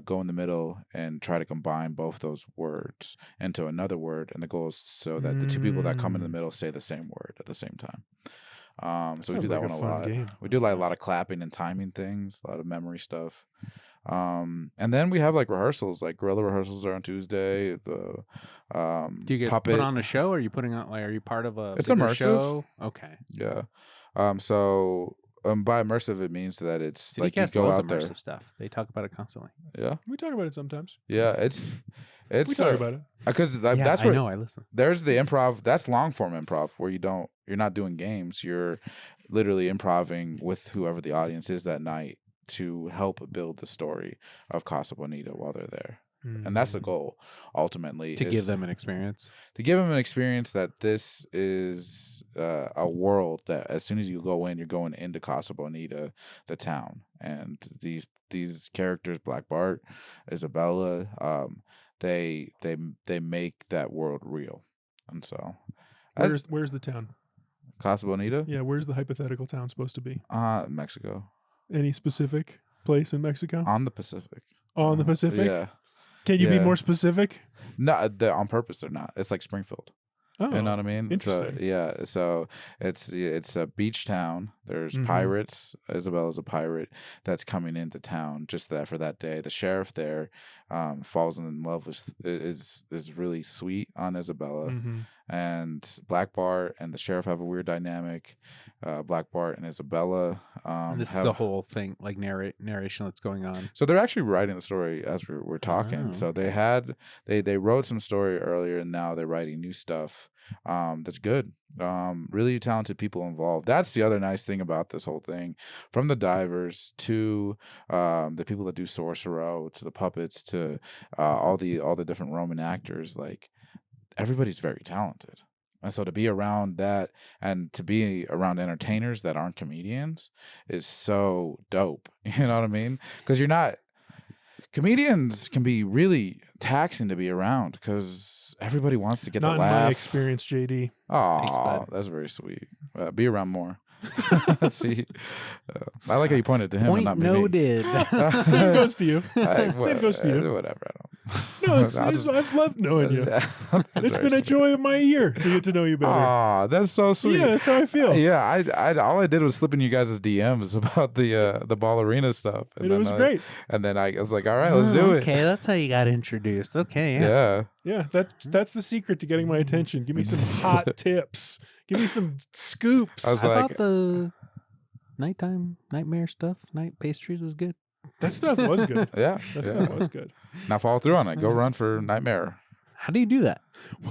go in the middle and try to combine both those words into another word, and the goal is so that the 2 people that come in the middle say the same word at the same time. So we do that one a lot. Game. We do like a lot of clapping and timing things, a lot of memory stuff. And then we have like rehearsals, like guerrilla rehearsals are on Tuesday. Do you guys put on a show? Or are you putting on are you part of a? It's immersive. Show? Okay. Yeah. So by immersive, it means that it's like you go out there. Immersive stuff. They talk about it constantly. Yeah, we talk about it sometimes. Yeah, it's we talk about it because that's where I know. I listen. There's the improv. That's long form improv where you're not doing games. You're literally improvising with whoever the audience is that night to help build the story of Casa Bonita while they're there. And that's the goal, ultimately. To give them an experience. To give them an experience that this is a world that as soon as you go in, you're going into Casa Bonita, the town. And these characters, Black Bart, Isabella, they make that world real. And so... Where's the town? Casa Bonita? Yeah, where's the hypothetical town supposed to be? Mexico. Any specific place in Mexico? On the Pacific. On the Pacific? Yeah. Can you be more specific? No, on purpose they're not. It's like Springfield. Oh, you know what I mean? Interesting. So it's a beach town. There's pirates. Isabella's a pirate that's coming into town just for that day. The sheriff there falls in love with is really sweet on Isabella. And Black Bart and the sheriff have a weird dynamic. Black Bart and Isabella. And this is a whole thing, like narration that's going on. So they're actually writing the story as we're talking. So they wrote some story earlier, and now they're writing new stuff. That's good. Really talented people involved. That's the other nice thing about this whole thing. From the divers to the people that do Sorcerer, to the puppets, to all the different Roman actors, like everybody's very talented. And so to be around that and to be around entertainers that aren't comedians is so dope. You know what I mean? Because comedians can be really taxing to be around because everybody wants to get the laugh. Not in my experience, JD. Oh, that's very sweet. Be around more. See, I like how you pointed to him. Point and not noted. Same goes to you. Same goes to you. Whatever. I don't. No, I've loved knowing you. It's been a joy of my year to get to know you better. Aw, that's so sweet. Yeah, that's how I feel. Yeah, I all I did was slip in you guys' DMs about the ballerina stuff. And it was great. And then I was like, all right, let's do it. Okay, that's how you got introduced. Okay, Yeah, that's the secret to getting my attention. Give me some hot tips. Give me some scoops. I was thought the nighttime nightmare stuff. Night pastries was good. That stuff was good. Yeah. That yeah. stuff was good. Now follow through on it. Go run for Nightmare. How do you do that?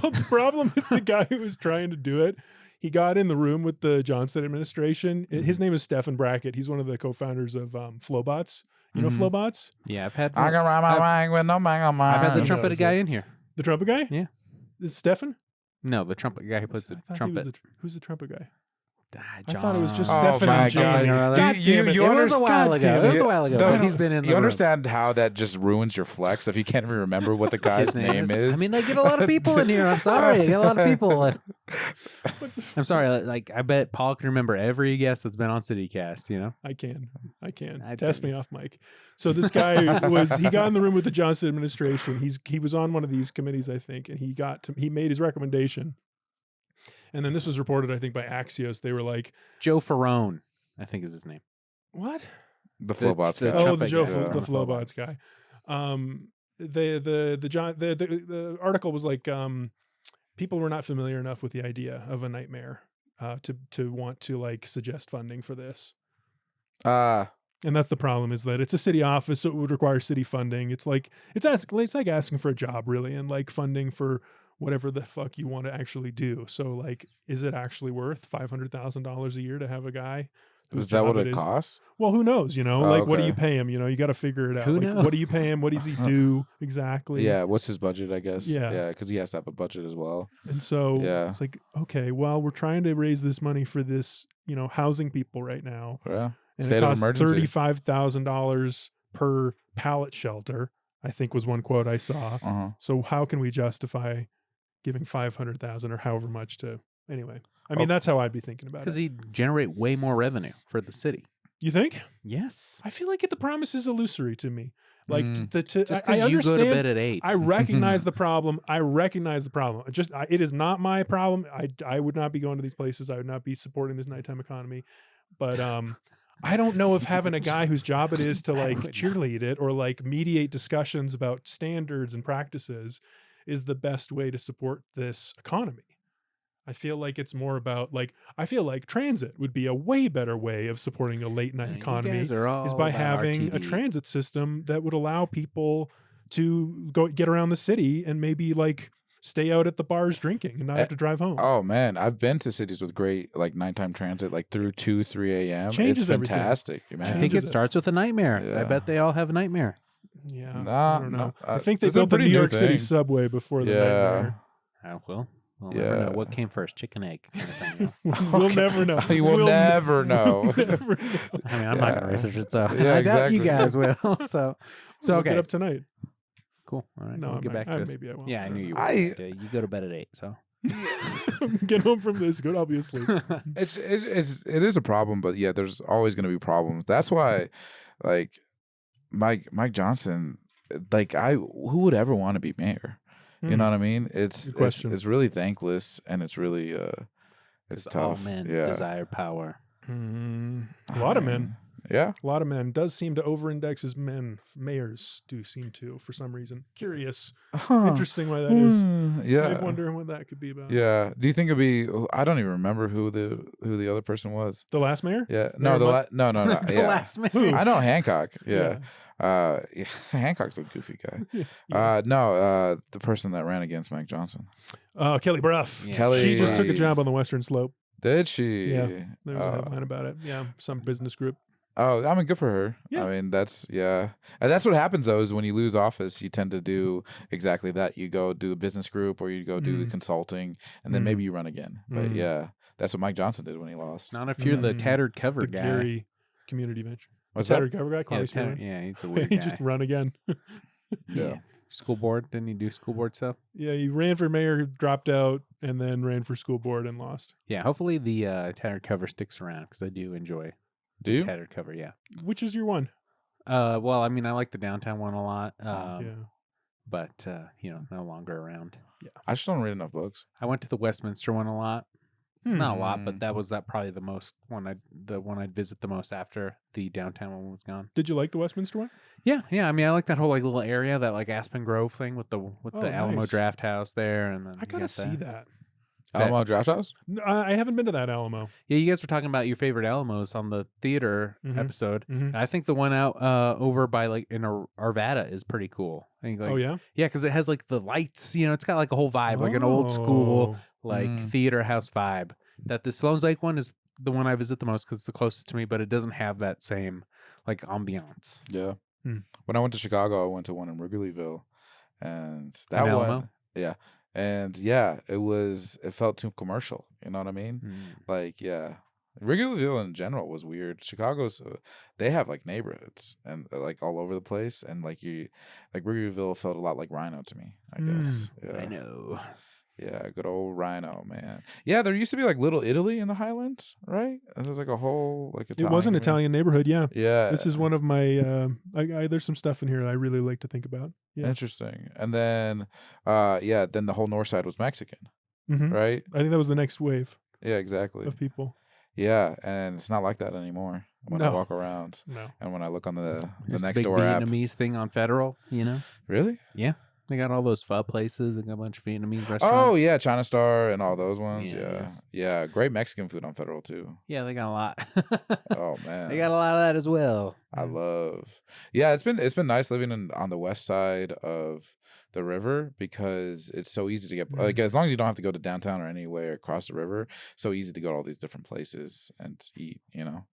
Well, the problem is the guy who was trying to do it. He got in the room with the Johnson administration. His name is Stephen Brackett. He's one of the co-founders of Flowbots. You know Flowbots? Yeah, I've had. I can ride my wang with no bang on my. I've had the That's trumpeted what guy I in here. The trumpet guy? Yeah. Is it Stephen? No, the trumpet guy who plays the I thought he was trumpet. who's the trumpet guy? I John. thought it was just Oh, Stephen my and Jane. God. God damn it. You It was a while God ago. damn It was it. a while ago. No, but he's been in the You room. understand how that just ruins your flex if you can't even remember what the guy's His name is? I mean, I get a lot of people in here. I'm sorry. I get a lot of people. I'm sorry. Like, I bet Paul can remember every guest that's been on CityCast, you know? I can. I Test didn't. me off, Mike. So this guy he got in the room with the Johnson administration. He was on one of these committees, I think, and he made his recommendation. And then this was reported, I think, by Axios. They were like, Joe Ferrone, I think is his name. what? The Flowbots the guy. Oh, the trumpet Joe guy. the Yeah. Flowbots guy. The article was like, people were not familiar enough with the idea of a nightmare to want to like suggest funding for this. And that's the problem, is that it's a city office, so it would require city funding. It's like it's like asking for a job, really, and like funding for whatever the fuck you want to actually do. So like, is it actually worth $500,000 a year to have a guy? Is that what it costs? Well, who knows? You know, Oh, like what do okay. you pay him? You know, you got to figure it out. Who Like, what do you knows? pay him? What does he do exactly? Yeah, what's his budget, I guess? Yeah. Yeah, because he has to have a budget as well. And so Yeah. it's like, okay, well, we're trying to raise this money for this, you know, housing people right now. Yeah. And State it of costs emergency. $35,000 per pallet shelter, I think was one quote I saw. Uh-huh. So how can we justify giving $500,000 or however much to, anyway, I mean, that's how I'd be thinking about Because it. he'd generate way more revenue for the city. You think? Yes. I feel like the promise is illusory to me. Like Mm. Just I because you go understand. to bed at 8. I recognize the problem. It is not my problem. I would not be going to these places. I would not be supporting this nighttime economy. But I don't know if having a guy whose job it is to like cheerlead it or like mediate discussions about standards and practices is the best way to support this economy. I feel like it's more about like, I feel like transit would be a way better way of supporting a late night economy, is by having a transit system that would allow people to go get around the city and maybe like stay out at the bars drinking and not have to drive home. Oh man, I've been to cities with great like nighttime transit, like through 2-3 a.m. Changes It's everything. fantastic, I man. think Changes it it. starts with a nightmare. I Yeah. bet they all have a nightmare. Yeah, Nah, I don't know. nah, I think they it's a built the pretty New new York City thing. subway before the Yeah. nightmare. We'll never know Yeah. what came first, chicken egg. Kind of thing, you know? We'll Okay. never know. You will We'll never know. We'll never know. I mean, I'm not gonna Yeah. research it, so Yeah, I doubt you exactly. guys will. So Look it okay, up tonight. cool. All right, No, we'll I get might- back to this. maybe I won't. Yeah, I knew you would. I- You go to bed at 8, so Get home from this. Good, obviously. It is a problem, but yeah, there's always going to be problems. That's why, like, Mike Johnson, like who would ever want to be mayor? You know what I mean? Good question. It's really thankless, and it's really it's all tough. men Yeah, desire power. A lot of men. Yeah, A lot of men. Does seem to over-index as men. Mayors do seem to, for some reason. Curious. Interesting why that is. Yeah, I'm wondering what that could be about. yeah. Do you think it'd be? I don't even remember who the other person was. The last mayor? Yeah, Mayor no, Mike? no. The Yeah, last man. Who? I know Hancock. Yeah. Yeah. Hancock's a goofy guy. Yeah. No, the person that ran against Mike Johnson. Kelly Bruff. Yeah. Kelly, She just took a job on the Western Slope. Did she? Yeah. There was a headline about it. Yeah, some business group. Oh, I mean, good for her. Yeah. I mean, that's and that's what happens though. Is when you lose office, you tend to do exactly that. You go do a business group, or you go do consulting, and then maybe you run again. But yeah, that's what Mike Johnson did when he lost. Not if you're the tattered cover The guy. Gary Community Venture. What's the that? tattered cover guy? Yeah, Kwame Smith? yeah, he's a weird He guy. just run again. Yeah. School board? Didn't he do school board stuff? Yeah, he ran for mayor, dropped out, and then ran for school board and lost. Yeah, hopefully the tattered cover sticks around because I do enjoy Do you? tattered cover. Yeah. Which is your one? Well, I mean, I like the downtown one a lot. Yeah. But no longer around. I just don't read enough books. I went to the Westminster one a lot. Not a lot, Hmm. but that was probably the one I'd visit the most after the downtown one was gone. Did you like the Westminster one? Yeah. I mean, I like that whole like little area, that like Aspen Grove thing with the Oh, Alamo nice. Draft House there, and then I you gotta got see that. Alamo Draft House? I haven't been to that Alamo. Yeah, you guys were talking about your favorite Alamos on the theater episode. Mhm. I think the one out over by like in Arvada is pretty cool. I think, like, Oh yeah. yeah, because it has like the lights. You know, it's got like a whole vibe, like an old school like theater house vibe. That the Sloan's Lake one is the one I visit the most because it's the closest to me, but it doesn't have that same like ambiance. Yeah. Hmm. When I went to Chicago, I went to one in Wrigleyville, and that In one, Alamo? yeah, and yeah, it felt too commercial. You know what I mean? Like, yeah, Wrigleyville in general was weird. Chicago's, they have like neighborhoods and like all over the place, and like Wrigleyville felt a lot like Rhino to me, I guess. Yeah. I know. Yeah, good old Rhino, man. Yeah, there used to be like Little Italy in the Highlands, right? There was like a whole like Italian. It was an Italian neighborhood, yeah. Yeah. This is one of my. There's some stuff in here that I really like to think about. Yeah. Interesting. And then, then the whole north side was Mexican, right? I think that was the next wave Yeah, exactly. of people. Yeah, and it's not like that anymore when I No. walk around. No. And when I look on the There's a next big door app. Vietnamese thing on Federal, you know? Really? Yeah. They got all those pho places and got a bunch of Vietnamese restaurants. Oh, yeah, China Star and all those ones. Yeah. Yeah, great Mexican food on Federal, too. Yeah, they got a lot. Oh, man. They got a lot of that as well. I love. Yeah, it's been nice living on the west side of the river because it's so easy to get like as long as you don't have to go to downtown or anywhere across the river, so easy to go to all these different places and eat, you know.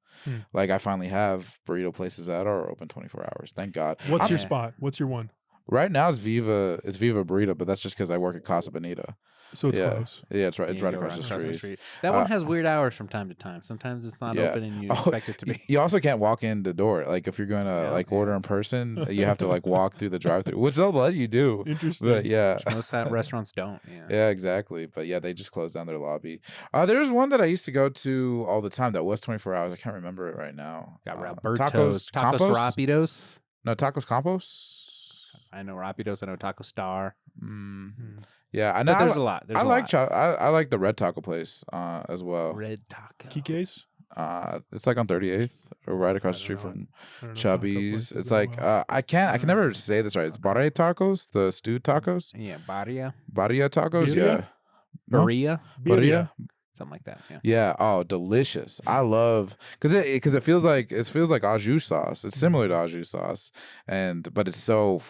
Like I finally have burrito places that are open 24 hours. Thank God. What's your spot? What's your one? Right now it's Viva Burrito, but that's just because I work at Casa Bonita. So it's close. Yeah, it's right. It's right across the street. That one has weird hours from time to time. Sometimes it's not open and you expect it to be. You also can't walk in the door. Like if you're going to order in person, you have to like walk through the drive-thru, which they'll let you do. Interesting. But yeah, most restaurants don't. Yeah. Yeah, exactly. But yeah, they just closed down their lobby. There's one that I used to go to all the time that was 24 hours. I can't remember it right now. Got Roberto's, Tacos Rapidos. No, Tacos Campos. I know Rapidos. I know Taco Star. Yeah, I know. But there's a lot. I like the Red Taco place as well. Red Taco. Kike's? It's like on 38th or right across the street from Chubby's. It's like I can never say this right. It's Barria Tacos, the stewed tacos. Yeah, Barria Tacos. Birria? Yeah. Barria. Something like that. Yeah. Yeah. Oh, delicious. I love because it feels like au jus sauce. It's similar to au jus sauce, but it's so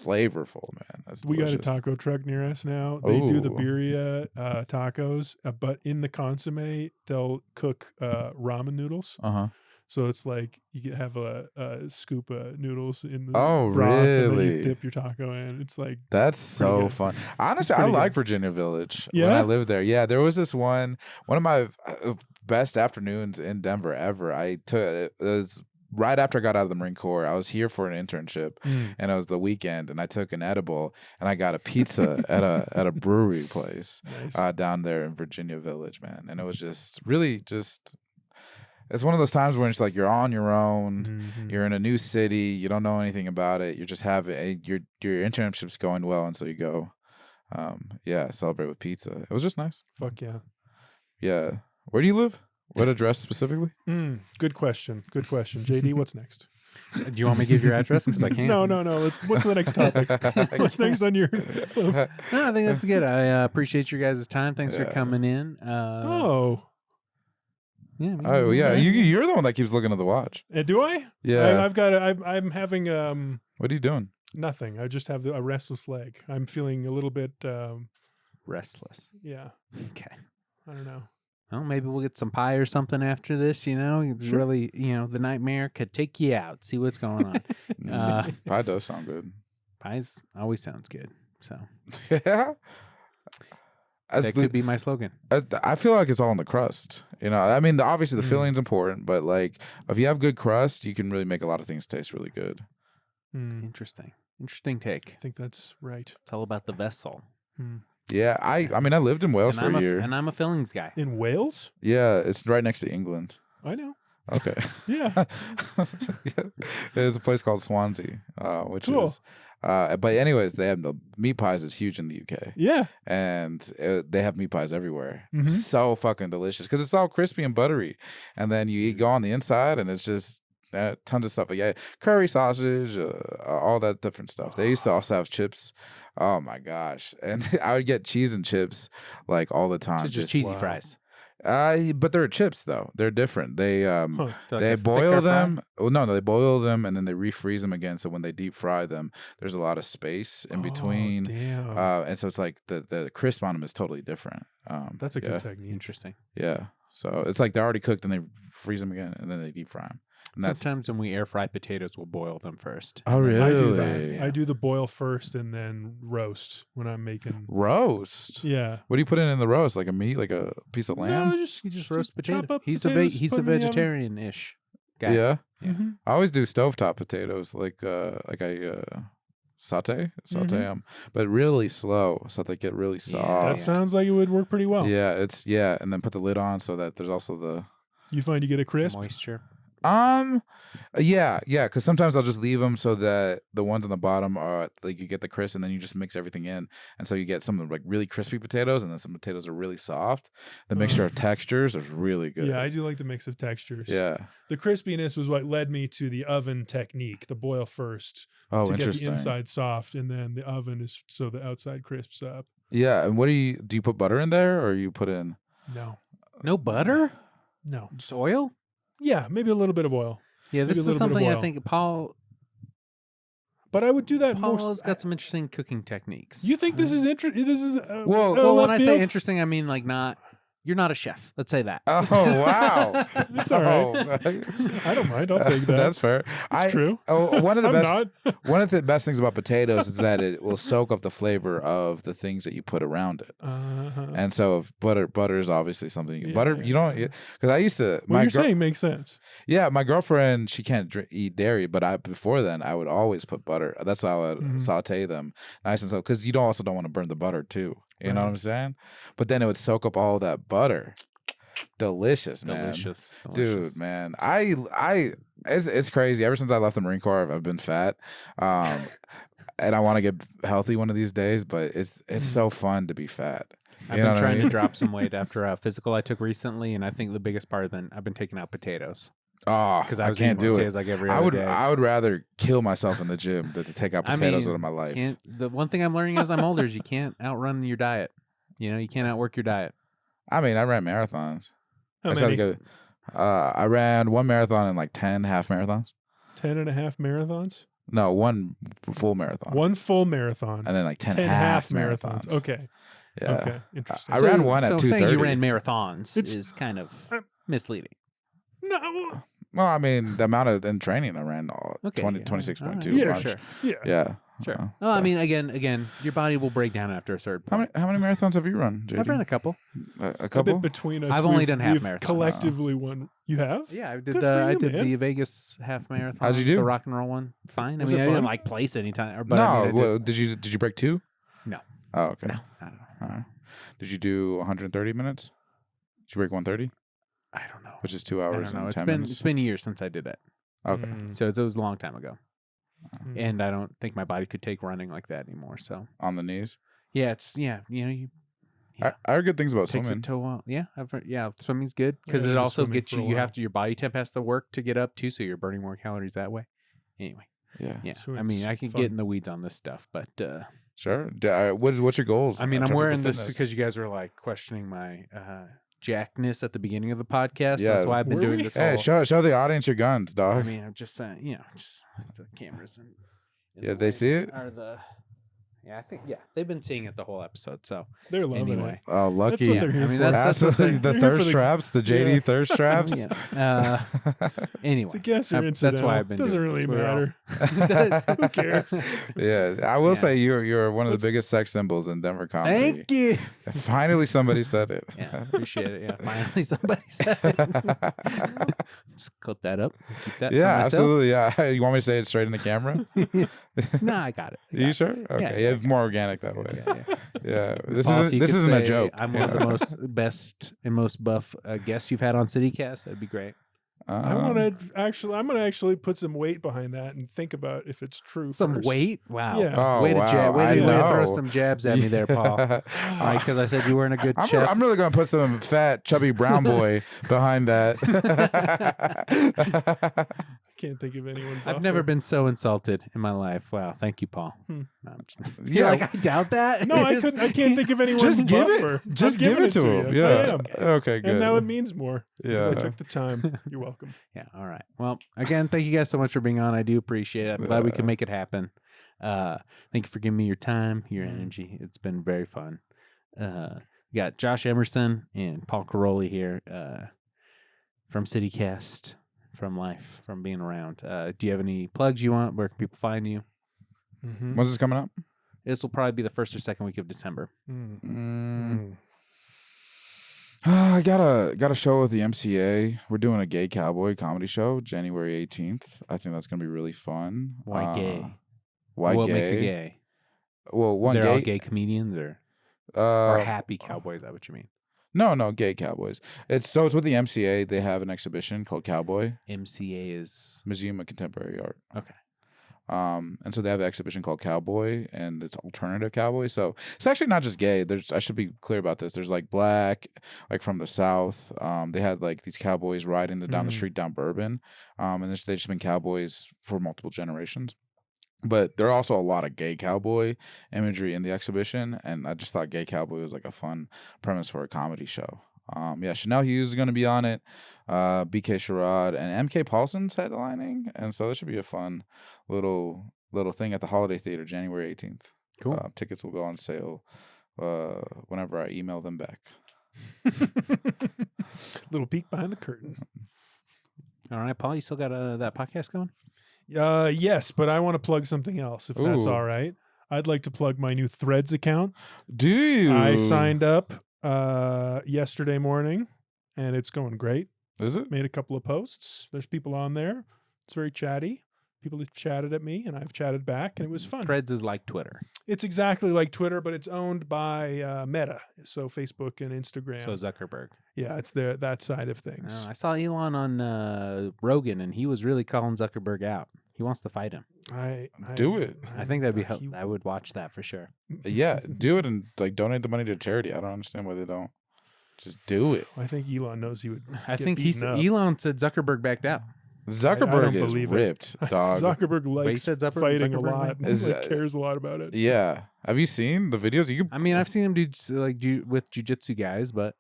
flavorful, man. That's we got a delicious. taco truck near us now. They do the Ooh. birria tacos, but in the consomme they'll cook ramen noodles. So it's like you have a scoop of noodles in the broth, and then you really? dip your taco in. It's like That's so good. fun. Honestly, I pretty like good. Virginia Village when Yeah? I lived there. Yeah, there was this one of my best afternoons in Denver ever. I took it was right after I got out of the Marine Corps. I was here for an internship, and it was the weekend, and I took an edible and I got a pizza at a brewery place nice. down there in Virginia Village, man. And it was just really just. It's one of those times when it's like you're on your own, you're in a new city, you don't know anything about it, you're just having your internship's going well, and so you go, celebrate with pizza. It was just nice. Fuck yeah. Yeah. Where do you live? What address specifically? Good question. JD, what's next? Do you want me to give your address? Because I can't. No. What's the next topic? What's next on your? No, I think that's good. I appreciate your guys' time. Thanks for coming in. Yeah. Oh yeah, you're the one that keeps looking at the watch. Do I? Yeah. I'm having What are you doing? nothing. I just have a restless leg. I'm feeling a little bit Restless. yeah. Okay. I don't know. Well, maybe we'll get some pie or something after this. You know, it's Sure. really, the nightmare could take you out. See what's going on. Pie does sound good. Pies always sounds good. So Yeah. that could be my slogan. I feel like it's all in the crust. You know, I mean, obviously the filling's important, but like if you have good crust, you can really make a lot of things taste really good. Interesting take. I think that's right. It's all about the vessel. Yeah, I mean, I lived in Wales for a year. And I'm a fillings guy. In Wales? Yeah, it's right next to England. I know. Okay. Yeah. There's a place called Swansea, which Cool. is. But anyways, they have the meat pies is huge in the UK. Yeah. And they have meat pies everywhere. So fucking delicious because it's all crispy and buttery, and then you go on the inside, and it's just tons of stuff. But yeah, curry sausage, all that different stuff. They used to also have chips. Oh my gosh! And I would get cheese and chips like all the time. Just cheesy fries. But they're chips though. They're different. They Like they a boil thicker them. Well, no, they boil them and then they refreeze them again. So when they deep fry them, there's a lot of space in between. Damn. And so it's like the crisp on them is totally different. That's a good technique. Interesting. Yeah. So it's like they're already cooked and they freeze them again and then they deep fry them. And Sometimes when we air fry potatoes, we'll boil them first. Oh, really? I do that. I do the boil first and then roast when I'm making roast. Yeah. What do you put in the roast? Like a meat, like a piece of lamb? No, You just roast chop potato. up He's potatoes, he's put a 'em in the oven. vegetarian-ish guy. Yeah. Mm-hmm. I always do stovetop potatoes, like I saute them, but really slow so they get really soft. That sounds like it would work pretty well. Yeah, and then put the lid on so that there's also the You find you get a crisp? Moisture. yeah, because sometimes I'll just leave them so that the ones on the bottom are like you get the crisp, and then you just mix everything in, and so you get some like really crispy potatoes, and then some potatoes are really soft. The mixture of textures is really good. Yeah, I do like the mix of textures. Yeah. The crispiness was what led me to the oven technique, the boil first Oh, to get the interesting. inside soft, and then the oven is so the outside crisps up. Yeah, and what do you put butter in there, or you put in? No. No butter? No. Just oil? Yeah, maybe a little bit of oil. Yeah, this Maybe a is little bit of something I oil. think Paul But I would do that Paul's got some interesting cooking techniques. You think this is interesting? This is Well, when I say interesting, I mean like you're not a chef. Let's say that. Oh wow, It's all right. I don't mind. I'll take that. That's fair. It's true. One of the I'm best. not. One of the best things about potatoes is that it will soak up the flavor of the things that you put around it. And so if butter is obviously something you butter. You don't because I used to. What you're saying makes sense. Yeah, my girlfriend, she can't eat dairy, but before then I would always put butter. That's how I would saute them nice and so because you also don't want to burn the butter too. You know what I'm saying? But then it would soak up all that butter. Delicious, man. Delicious. Dude, man. It's crazy. Ever since I left the Marine Corps, I've been fat. And I want to get healthy one of these days, but it's so fun to be fat. I've been trying to drop some weight after a physical I took recently, and I think the biggest part then I've been taking out potatoes. Oh, because I can't do it. Like every other day. I would rather kill myself in the gym than to take out potatoes out of my life. The one thing I'm learning as I'm older is you can't outrun your diet. You can't outwork your diet. I mean, I ran marathons. How many? I ran one marathon and like 10 half marathons. 10 and a half marathons? No, one full marathon. One full marathon. And then like 10 half marathons. Okay. Yeah. Okay. Interesting. I ran one at 2:30. Saying you ran marathons is kind of misleading. No. Well, I mean, the amount of in training I ran 26.2. Yeah, sure. Yeah. Sure. Well, I mean, again, your body will break down after a certain point. How many marathons have you run, JD? I've run a couple. A A couple? bit between us. I've only done half we've marathons. collectively won. You have? Yeah, I did Good for you, man. the Vegas half marathon. How'd you do? The rock and roll one. Fine. Was I it mean, I didn't fun? like place anytime. But No. I mean, Well, did you break 2? No. Oh, okay. No, I don't know. All right. Did you do 130 minutes? Did you break 130? I don't know. Which is 2 I hours don't know. and 10 minutes? It's been years since I did it. Okay. So it was a long time ago. Mm. And I don't think my body could take running like that anymore. So On the knees? yeah, it's you I heard good things about takes swimming. a toll. Yeah, I've heard, swimming's good because Yeah, it I was also swimming gets for a you while. your body temp has to work to get up too, so you're burning more calories that way. Anyway, Yeah. yeah. I Swimming's mean, I can fun. get in the weeds on this stuff, but Sure. What's your goals? I mean, in I'm terms of wearing this fitness? because you guys were like questioning my jackness at the beginning of the podcast. Yeah. That's why I've been Were doing we? this. Hey, whole, show the audience your guns, dog. I mean, I'm just saying, just the cameras and Yeah, they see it? I think they've been seeing it the whole episode. So They're loving anyway, Oh, lucky. That's what they're here I mean, for. that's what Absolutely. The They're here for thirst the- traps, the JD Yeah. thirst traps. anyway, The guests are that's incidental. why I've been. Doesn't doing really this. We're all- matter. Who cares? Yeah, I will Yeah. say you're one of the biggest sex symbols in Denver comedy. Thank you. Finally, somebody said it. Yeah, appreciate it. Yeah, finally somebody said it. Just clip that up. Keep that. Yeah, for myself. absolutely. Yeah, you want me to say it straight in the camera? No, I got it. Are you sure? Okay, yeah, it's more organic that way. Yeah. Yeah, this Paul, if isn't you this could isn't a say joke. I'm one of the most best and most buff guests you've had on CityCast. That'd be great. I want to actually. I'm going to actually put some weight behind that and think about if it's true. Some first. weight? Wow. Yeah. Oh, way wow. to jab. Way I to throw know. some jabs at me there, Paul. Because I said you weren't a good chef. I'm really gonna put some fat, chubby brown boy behind that. can't think of anyone. I've never been so insulted in my life. Wow, thank you, Paul. No, Yeah, like, I doubt that. No, I couldn't. I can't think of anyone. Just give buffer. it. Just I'm give giving it to him. you. Yeah. I am. Okay. Good. And now it means more. Yeah. Because I took the time. You're welcome. Yeah. All right. Well, again, thank you guys so much for being on. I do appreciate it. I'm glad we could make it happen. Thank you for giving me your time, your energy. It's been very fun. We got Josh Emerson and Paul Karolyi here from CityCast, from life, from being around. Do you have any plugs you want? Where can people find you? Mm-hmm. When's this coming up? This will probably be the first or second week of December. I got a show with the MCA. We're doing a gay cowboy comedy show January 18th. I think that's gonna be really fun. Why gay? Why what gay? makes it gay? Well, one They're gay. all gay comedians or Uh, happy cowboys. Is that what you mean? no, gay cowboys. It's with the MCA. They have an exhibition called Cowboy, MCA is Museum of Contemporary Art. okay. And so they have an exhibition called Cowboy, and it's alternative cowboy. So it's actually not just gay. I should be clear about this. There's like black, like from the South. They had like these cowboys riding down the street down Bourbon. And they've just been cowboys for multiple generations. But there are also a lot of gay cowboy imagery in the exhibition, and I just thought gay cowboy was like a fun premise for a comedy show. Chanel Hughes is going to be on it, BK Sherrod, and MK Paulson's headlining, and so this should be a fun little thing at the Holiday Theater, January 18th. Cool. Tickets will go on sale whenever I email them back. Little peek behind the curtain. All right, Paul, you still got that podcast going? Yes, but I want to plug something else, if that's Ooh. all right. I'd like to plug my new Threads account. Do you? I signed up yesterday morning, and it's going great. Is it? Made a couple of posts. There's people on there. It's very chatty. People have chatted at me, and I've chatted back, and it was fun. Threads is like Twitter. It's exactly like Twitter, but it's owned by Meta, so Facebook and Instagram. So Zuckerberg. Yeah, it's that side of things. I saw Elon on Rogan, and he was really calling Zuckerberg out. He wants to fight him. Do it. I think that'd be I would watch that for sure. Yeah, do it and like donate the money to charity. I don't understand why they don't. Just do it. I think Elon knows he would. I think up. Elon said Zuckerberg backed out. Zuckerberg is believe it. ripped, dog. Zuckerberg likes said fighting a Zuckerberg lot. likes- Cares a lot about it. Yeah. Have you seen the videos? You can, I mean, I've seen him do with jujitsu guys, but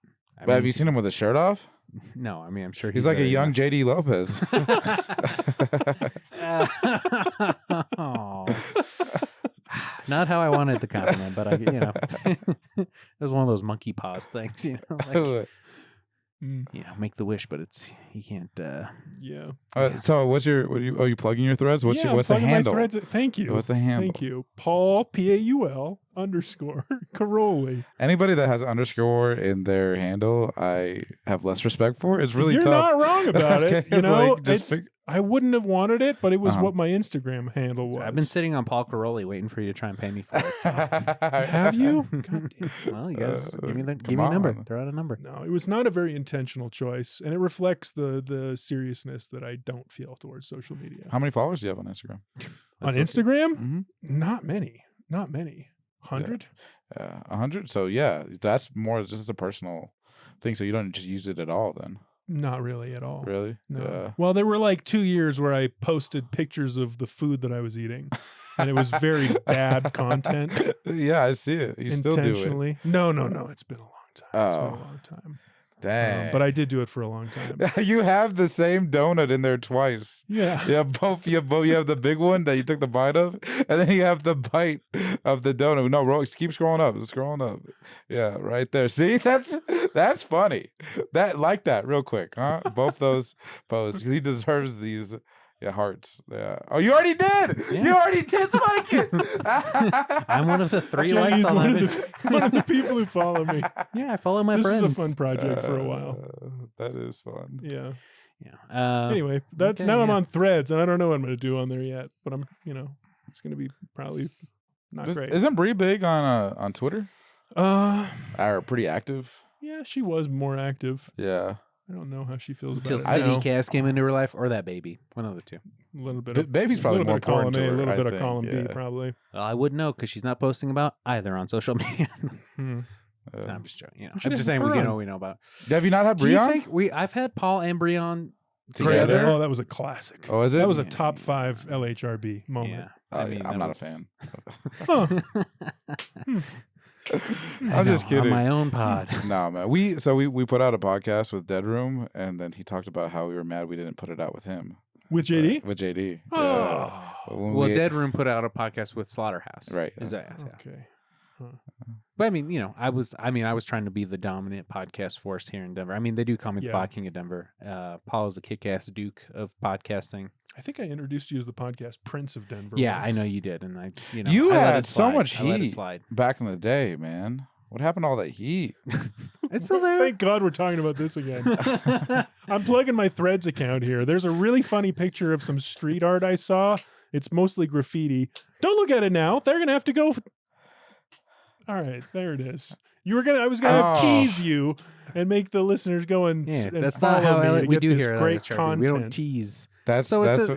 but have you seen him with his shirt off? No, I mean, I'm sure He's like a very young much- JD Lopez. Oh. Not how I wanted the compliment, but it was one of those monkey paws things, like, make the wish, but you can't. Yeah. So what's are you plugging your threads? What's I'm the plugging my handle? Threads. Thank you. What's the handle? Thank you. Paul Paul _ Karolyi. Anybody that has underscore in their handle, I have less respect for. It's really You're tough. not wrong about it. Okay, it's like, just I wouldn't have wanted it, but it was what my Instagram handle was. I've been sitting on Paul Karolyi waiting for you to try and pay me for it. So. Have you? God damn. Well, you guys give me a come number. on. Throw out a number. No, it was not a very intentional choice, and it reflects the seriousness that I don't feel towards social media. How many followers do you have on Instagram? On Instagram? Mm-hmm. Not many. 100? 100. So yeah, that's more just a personal thing. So you don't just use it at all then? Not really at all. Really? No. Yeah. Well, there were like 2 years where I posted pictures of the food that I was eating, and it was very bad content. Yeah, I see it. You still do it. Intentionally. No. It's been a long time. It's been a Oh. long time. Dang. But I did do it for a long time. You have the same donut in there twice. Yeah. You have both. You have the big one that you took the bite of, and then you have the bite of the donut. No, keep scrolling up. Scrolling up. Yeah, right there. See, that's funny. That real quick, huh? Both those posts, because he deserves these. Yeah, hearts. Yeah. Oh, you already did. Yeah. You already did like it. I'm one of the 3 Actually, likes he's on one it. of the people who follow me. Yeah, I follow my This friends. is a fun project for a while. That is fun. Yeah. Yeah. Anyway, I'm on Threads, and I don't know what I'm going to do on there yet, but it's going to be probably not great. Isn't Bree big on Twitter? Or pretty active? Yeah, she was more active. Yeah. I don't know how she feels Until about it now. CityCast came into her life, or that baby. One of the two. A little bit of Baby's probably a little more bit of column important to A, her, a little I bit of think, column B, yeah. probably. Well, I wouldn't know because she's not posting about either on social media. Hmm. No, I'm just joking. should I'm just have saying her we on. know we know about. Have you not had Do Bree you on? think I've had Paul and Bree on together. Oh, that was a classic. Oh, is it? That was a top 5 LHRB moment. Yeah. I mean, I'm not was... a fan. Huh. I'm just kidding. On my own pod. No, man. We put out a podcast with Dead Room, and then he talked about how we were mad we didn't put it out with him. With JD? With JD. Oh. Yeah. Well, Dead Room put out a podcast with Slaughterhouse. Right. Is that, Okay. Huh. But I mean, I was trying to be the dominant podcast force here in Denver. I mean, they do call me the Pod King of Denver. Paul is the kick-ass Duke of podcasting. I think I introduced you as the podcast Prince of Denver. Yeah, once. I know you did, and you I had so much I let it heat slide. back in the day, man. What happened to all that heat? It's still there. Thank God we're talking about this again. I'm plugging my Threads account here. There's a really funny picture of some street art I saw. It's mostly graffiti. Don't look at it now. They're gonna have to go. All right, there it is. I was gonna tease you and make the listeners go and that's follow not how me to we get do this here. Great LHRB. content. We don't tease. That's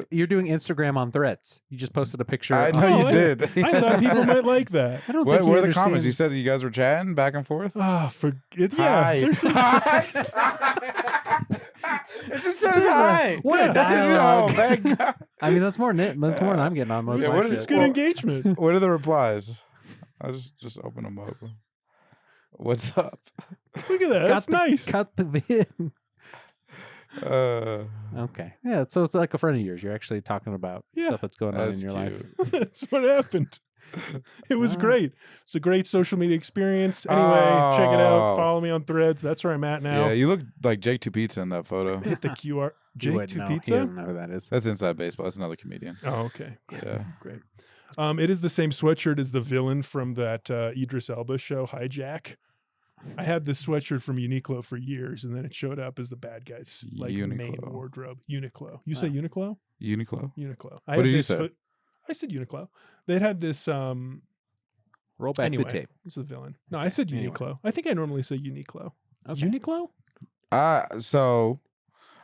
You're doing Instagram on Threads. You just posted a picture. I know you did. I thought people might like that. I don't What think were the comments? You said that you guys were chatting back and forth? Ah, it just says hi. What a dialogue. Thank God. I mean, that's more than I'm getting on most. Yeah, of what my is It's shit. good engagement. What are the replies? I'll just open them up. What's up? Look at that. That's nice. Cut the vid. Okay. Yeah. So it's like a friend of yours. You're actually talking about stuff that's going on in your life. That's what happened. It was great. It's a great social media experience. Anyway, check it out. Follow me on Threads. That's where I'm at now. Yeah, you look like Jake Two Pizza in that photo. Hit the QR. Jake Two He Pizza? doesn't know who that is. That's Inside Baseball. That's another comedian. Oh, okay. Yeah. Great. It is the same sweatshirt as the villain from that Idris Elba show, Hijack. I had this sweatshirt from Uniqlo for years, and then it showed up as the bad guy's main Uniqlo. wardrobe. Uniqlo. You say Uniqlo? Uniqlo? Uniqlo. What did you say? I said Uniqlo. They had this. Roll back Anyway, the tape. it's a villain. No, I said Uniqlo. Anyway. I think I normally say Uniqlo. Okay. Uniqlo? So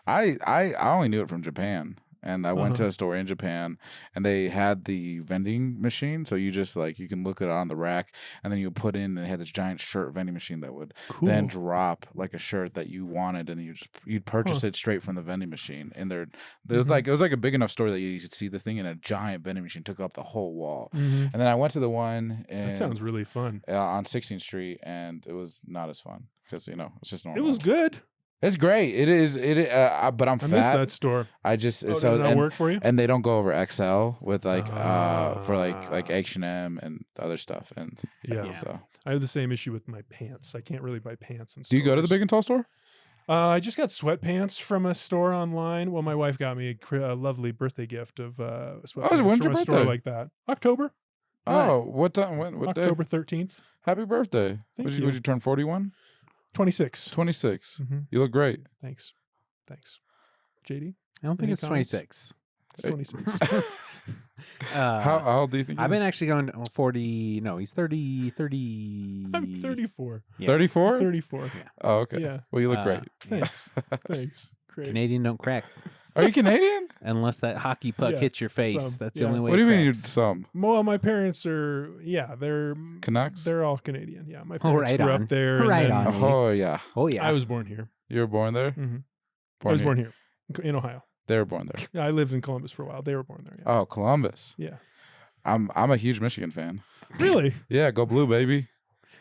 I only knew it from Japan. And I went to a store in Japan, and they had the vending machine. So you just you can look at it on the rack, and then you put in, and it had this giant shirt vending machine that would then drop like a shirt that you wanted, and then you'd purchase it straight from the vending machine. And it was like a big enough store that you could see the thing in a giant vending machine took up the whole wall. And then I went to the one That sounds really fun. on 16th Street, and it was not as fun because it's just normal. It was good. It's great. It is. But I'm fat. I missed that store. I just Does that work for you? And they don't go over XL with for H&M and other stuff. And so I have the same issue with my pants. I can't really buy pants in stores. do you go to the Big and Tall store? I just got sweatpants from a store online. Well, my wife got me a lovely birthday gift of sweatpants when's from your a store birthday? like that. October. Oh, what time? What day? October 13th. Happy birthday! Thank Would you. you turn 41? 26. 26. Mhm. You look great. Thanks. JD? I don't think Any it's comments? 26. It's 26. How old do you think? I've been actually going 40. No, he's 30. I'm 34. Yeah. 34. 34. Oh, okay. Yeah. Well, you look great. Thanks. Thanks. Great. Canadian don't crack Are you Canadian? unless that hockey puck Yeah, hits your face. some, That's yeah. the only way. What do you it mean you're cracks. some Well, my parents are, they're Canucks? They're all Canadian. Yeah, my parents right grew on. up there. and Right then on. Oh yeah, Oh yeah. I was born here. you were born there. Mm-hmm. I was born here in Ohio. They were born there. Yeah, I lived in Columbus for a while. They were born there. Yeah. Oh, Columbus. Yeah. I'm a huge Michigan fan. Really? Yeah, go blue, baby.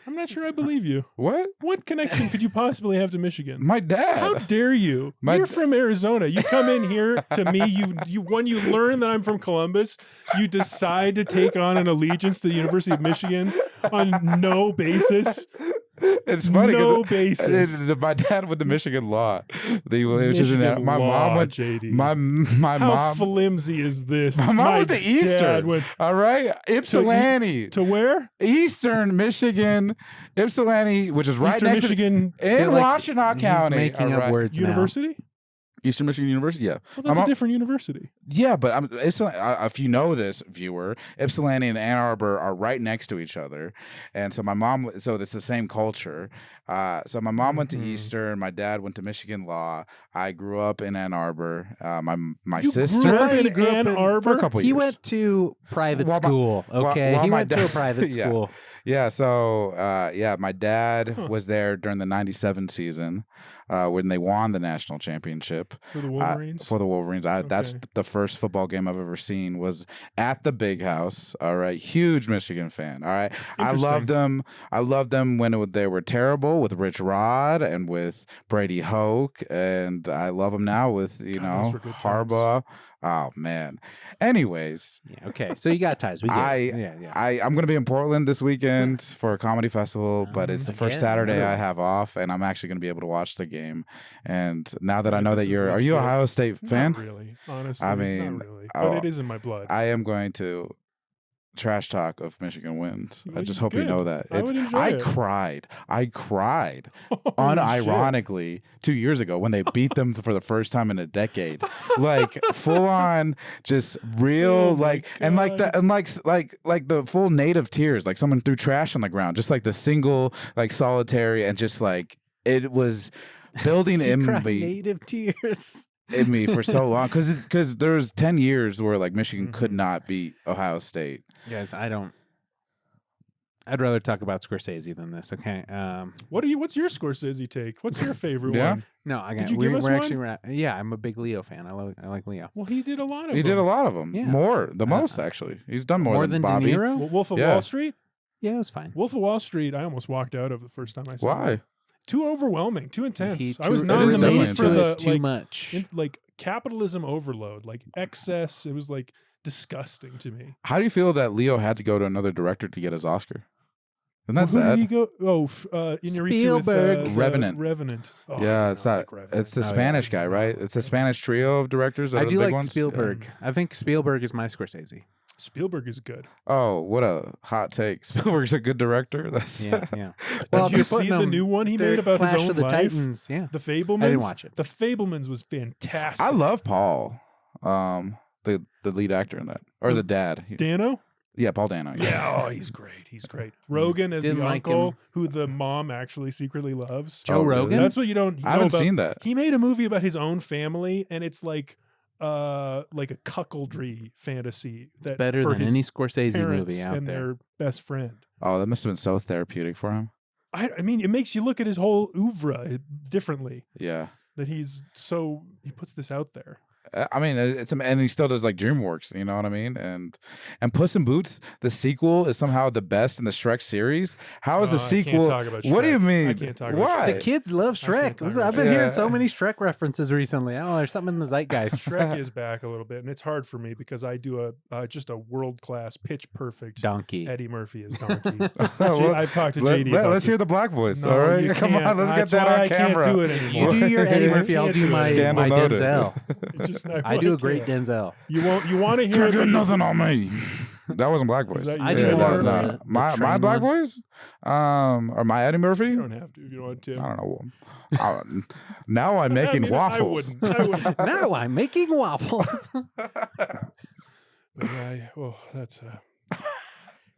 I'm not sure I believe you. What? What connection could you possibly have to Michigan? My dad. How dare you? You're from Arizona. You come in here to me. When you learn that I'm from Columbus, you decide to take on an allegiance to the University of Michigan on no basis. It's funny No because basis. my dad went to Michigan Law. Michigan My law, mom went. JD. My How mom. flimsy is this? My mom went to dad Eastern. went All right, Ypsilanti. to where? Eastern Michigan, Ypsilanti, which is right Eastern next Michigan to in Washtenaw He's County. making All up right. words now. University. Eastern Michigan University. Yeah, Well, that's a different university. yeah, but if you know this, viewer, Ypsilanti and Ann Arbor are right next to each other, and so it's the same culture. So my mom went to Eastern, my dad went to Michigan Law. I grew up in Ann Arbor. My You sister grew up in grew up Ann in- Arbor. for a couple He years. went to private While my- school. Okay, while he my went to a dad- private yeah. school. Yeah, so my dad was there during the '97 season when they won the national championship For the Wolverines? For the Wolverines, that's Okay. the first football game I've ever seen was at the Big House. All right, huge Michigan fan. All right, I loved them. I loved them when they were terrible with Rich Rod and with Brady Hoke, and I love them now with those were good times. Harbaugh. Oh man. Anyways, Yeah, okay, so you got ties. We get it. I'm gonna be in Portland this weekend for a comedy festival, but it's the first Saturday I have off, and I'm actually gonna be able to watch the game. And now that I know that are you Ohio State fan? Not really, honestly. I mean, not really. But it is in my blood. I am going to trash talk if Michigan wins. I just hope you know that. I would enjoy it. I cried unironically 2 years ago when they beat them for the first time in a decade. Like full on just real like the full native tears, like someone threw trash on the ground, just like the single like solitary, and just like it was building in me native tears in me for so long because there was 10 years where like Michigan could not beat Ohio State. Guys, I'd rather talk about Scorsese than this. Okay. What's your Scorsese take? What's your favorite one? No, I got. Did you give us one? Yeah, I'm a big Leo fan. I like Leo. Well, he did a lot of them. He did a lot of them. Yeah. Most actually. He's done more than Bobby. De Niro? Wolf of Wall Street? Yeah, it was fine. Wolf of Wall Street, I almost walked out of the first time I saw it. Why? Too overwhelming, too intense. I It was was not in the mood definitely for the too much. like capitalism overload, like excess. It was like disgusting to me. How do you feel that Leo had to go to another director to get his Oscar? Isn't that Who sad? did he go? Oh, Iñárritu Spielberg. with, Revenant. Revenant. Oh, Yeah, I it's did not that. like Revenant. It's the Spanish guy, right? It's a Spanish trio of directors. That I are do the big like ones. Spielberg. I think Spielberg is my Scorsese. Spielberg is good. Oh, what a hot take! Spielberg's a good director. That's Yeah. Did you see the new one he made about his Clash own of the life? Titans. Yeah. The Fablemans. I didn't watch it. The Fablemans was fantastic. I love Paul, the lead actor in that, or the dad. Dano. Yeah, Paul Dano. Yeah, oh, he's great. He's great. Rogan as Didn't the like uncle him. who the mom actually secretly loves. Joe Oh, really? Rogan. That's what you don't know I haven't about. seen that. He made a movie about his own family, and it's like a cuckoldry fantasy that Better for than his any Scorsese parents movie out and there. their best friend. Oh, that must have been so therapeutic for him. I mean, it makes you look at his whole oeuvre differently. Yeah. That he puts this out there. I mean, and he still does like DreamWorks, you know what I mean? And Puss in Boots, the sequel is somehow the best in the Shrek series. How is the sequel? I can't talk about Shrek. What do you mean? I can't talk about Why? The kids love Shrek. talk about I've been Shrek. hearing so many Shrek references recently. I don't know. There's something in the zeitgeist. Shrek is back a little bit, and it's hard for me because I do just a world class, pitch perfect Donkey. Eddie Murphy as Donkey. Well, I've talked to JD. about let's this. hear the black voice. No, all right, you come on, can't. let's get That's that why on I camera. can't do it anymore. You do your Eddie Murphy. I'll Can't do do it. my Scandal noted. Denzel. It's just not I do a what great can't. Denzel. You want to hear Can't get the- nothing on me. That wasn't black voice. that I your- do Yeah, more of no, the my train black one. voice, or my Eddie Murphy. You don't have to if you don't want to. I don't know. Now I'm making I mean, waffles. I wouldn't. Now I'm making waffles. But yeah, that's a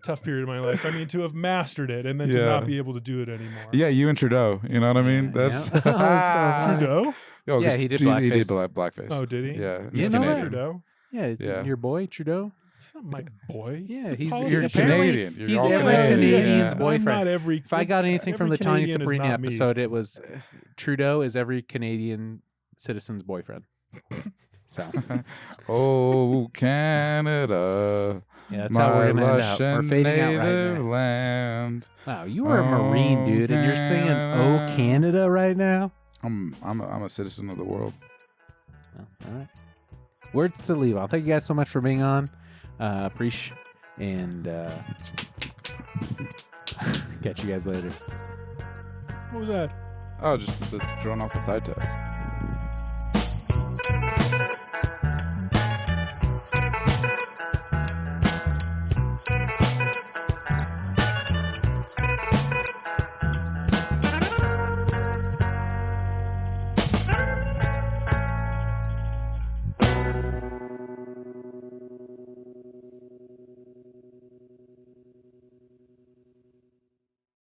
tough period of my life. I mean, to have mastered it and then to Yeah. not be able to do it anymore. Yeah, you and Trudeau. You know what I mean? Yeah, That's yeah. Trudeau? Yo, Yeah, 'cause he did He did blackface. blackface. Oh, did he? Yeah, You he's know Canadian. Trudeau? Yeah, your boy Trudeau. He's not my boy. Yeah, a he's politician. You're apparently Canadian. You're he's all every Canadian. Canadian's Yeah. boyfriend. Not every. If I got anything from the Tanya Canadian is Sabrina not me. episode, it was Trudeau is every Canadian citizen's boyfriend. So Oh, Canada. yeah, that's how we're gonna end up. We're lush fading out and right native now. land. Wow, you were a Marine, dude, and you're singing "Oh Canada" right now. I'm a citizen of the world. Oh, all right. Words to leave off. Thank you guys so much for being on. Appreciate and catch you guys later. What was that? Oh, just the drone off the thigh test.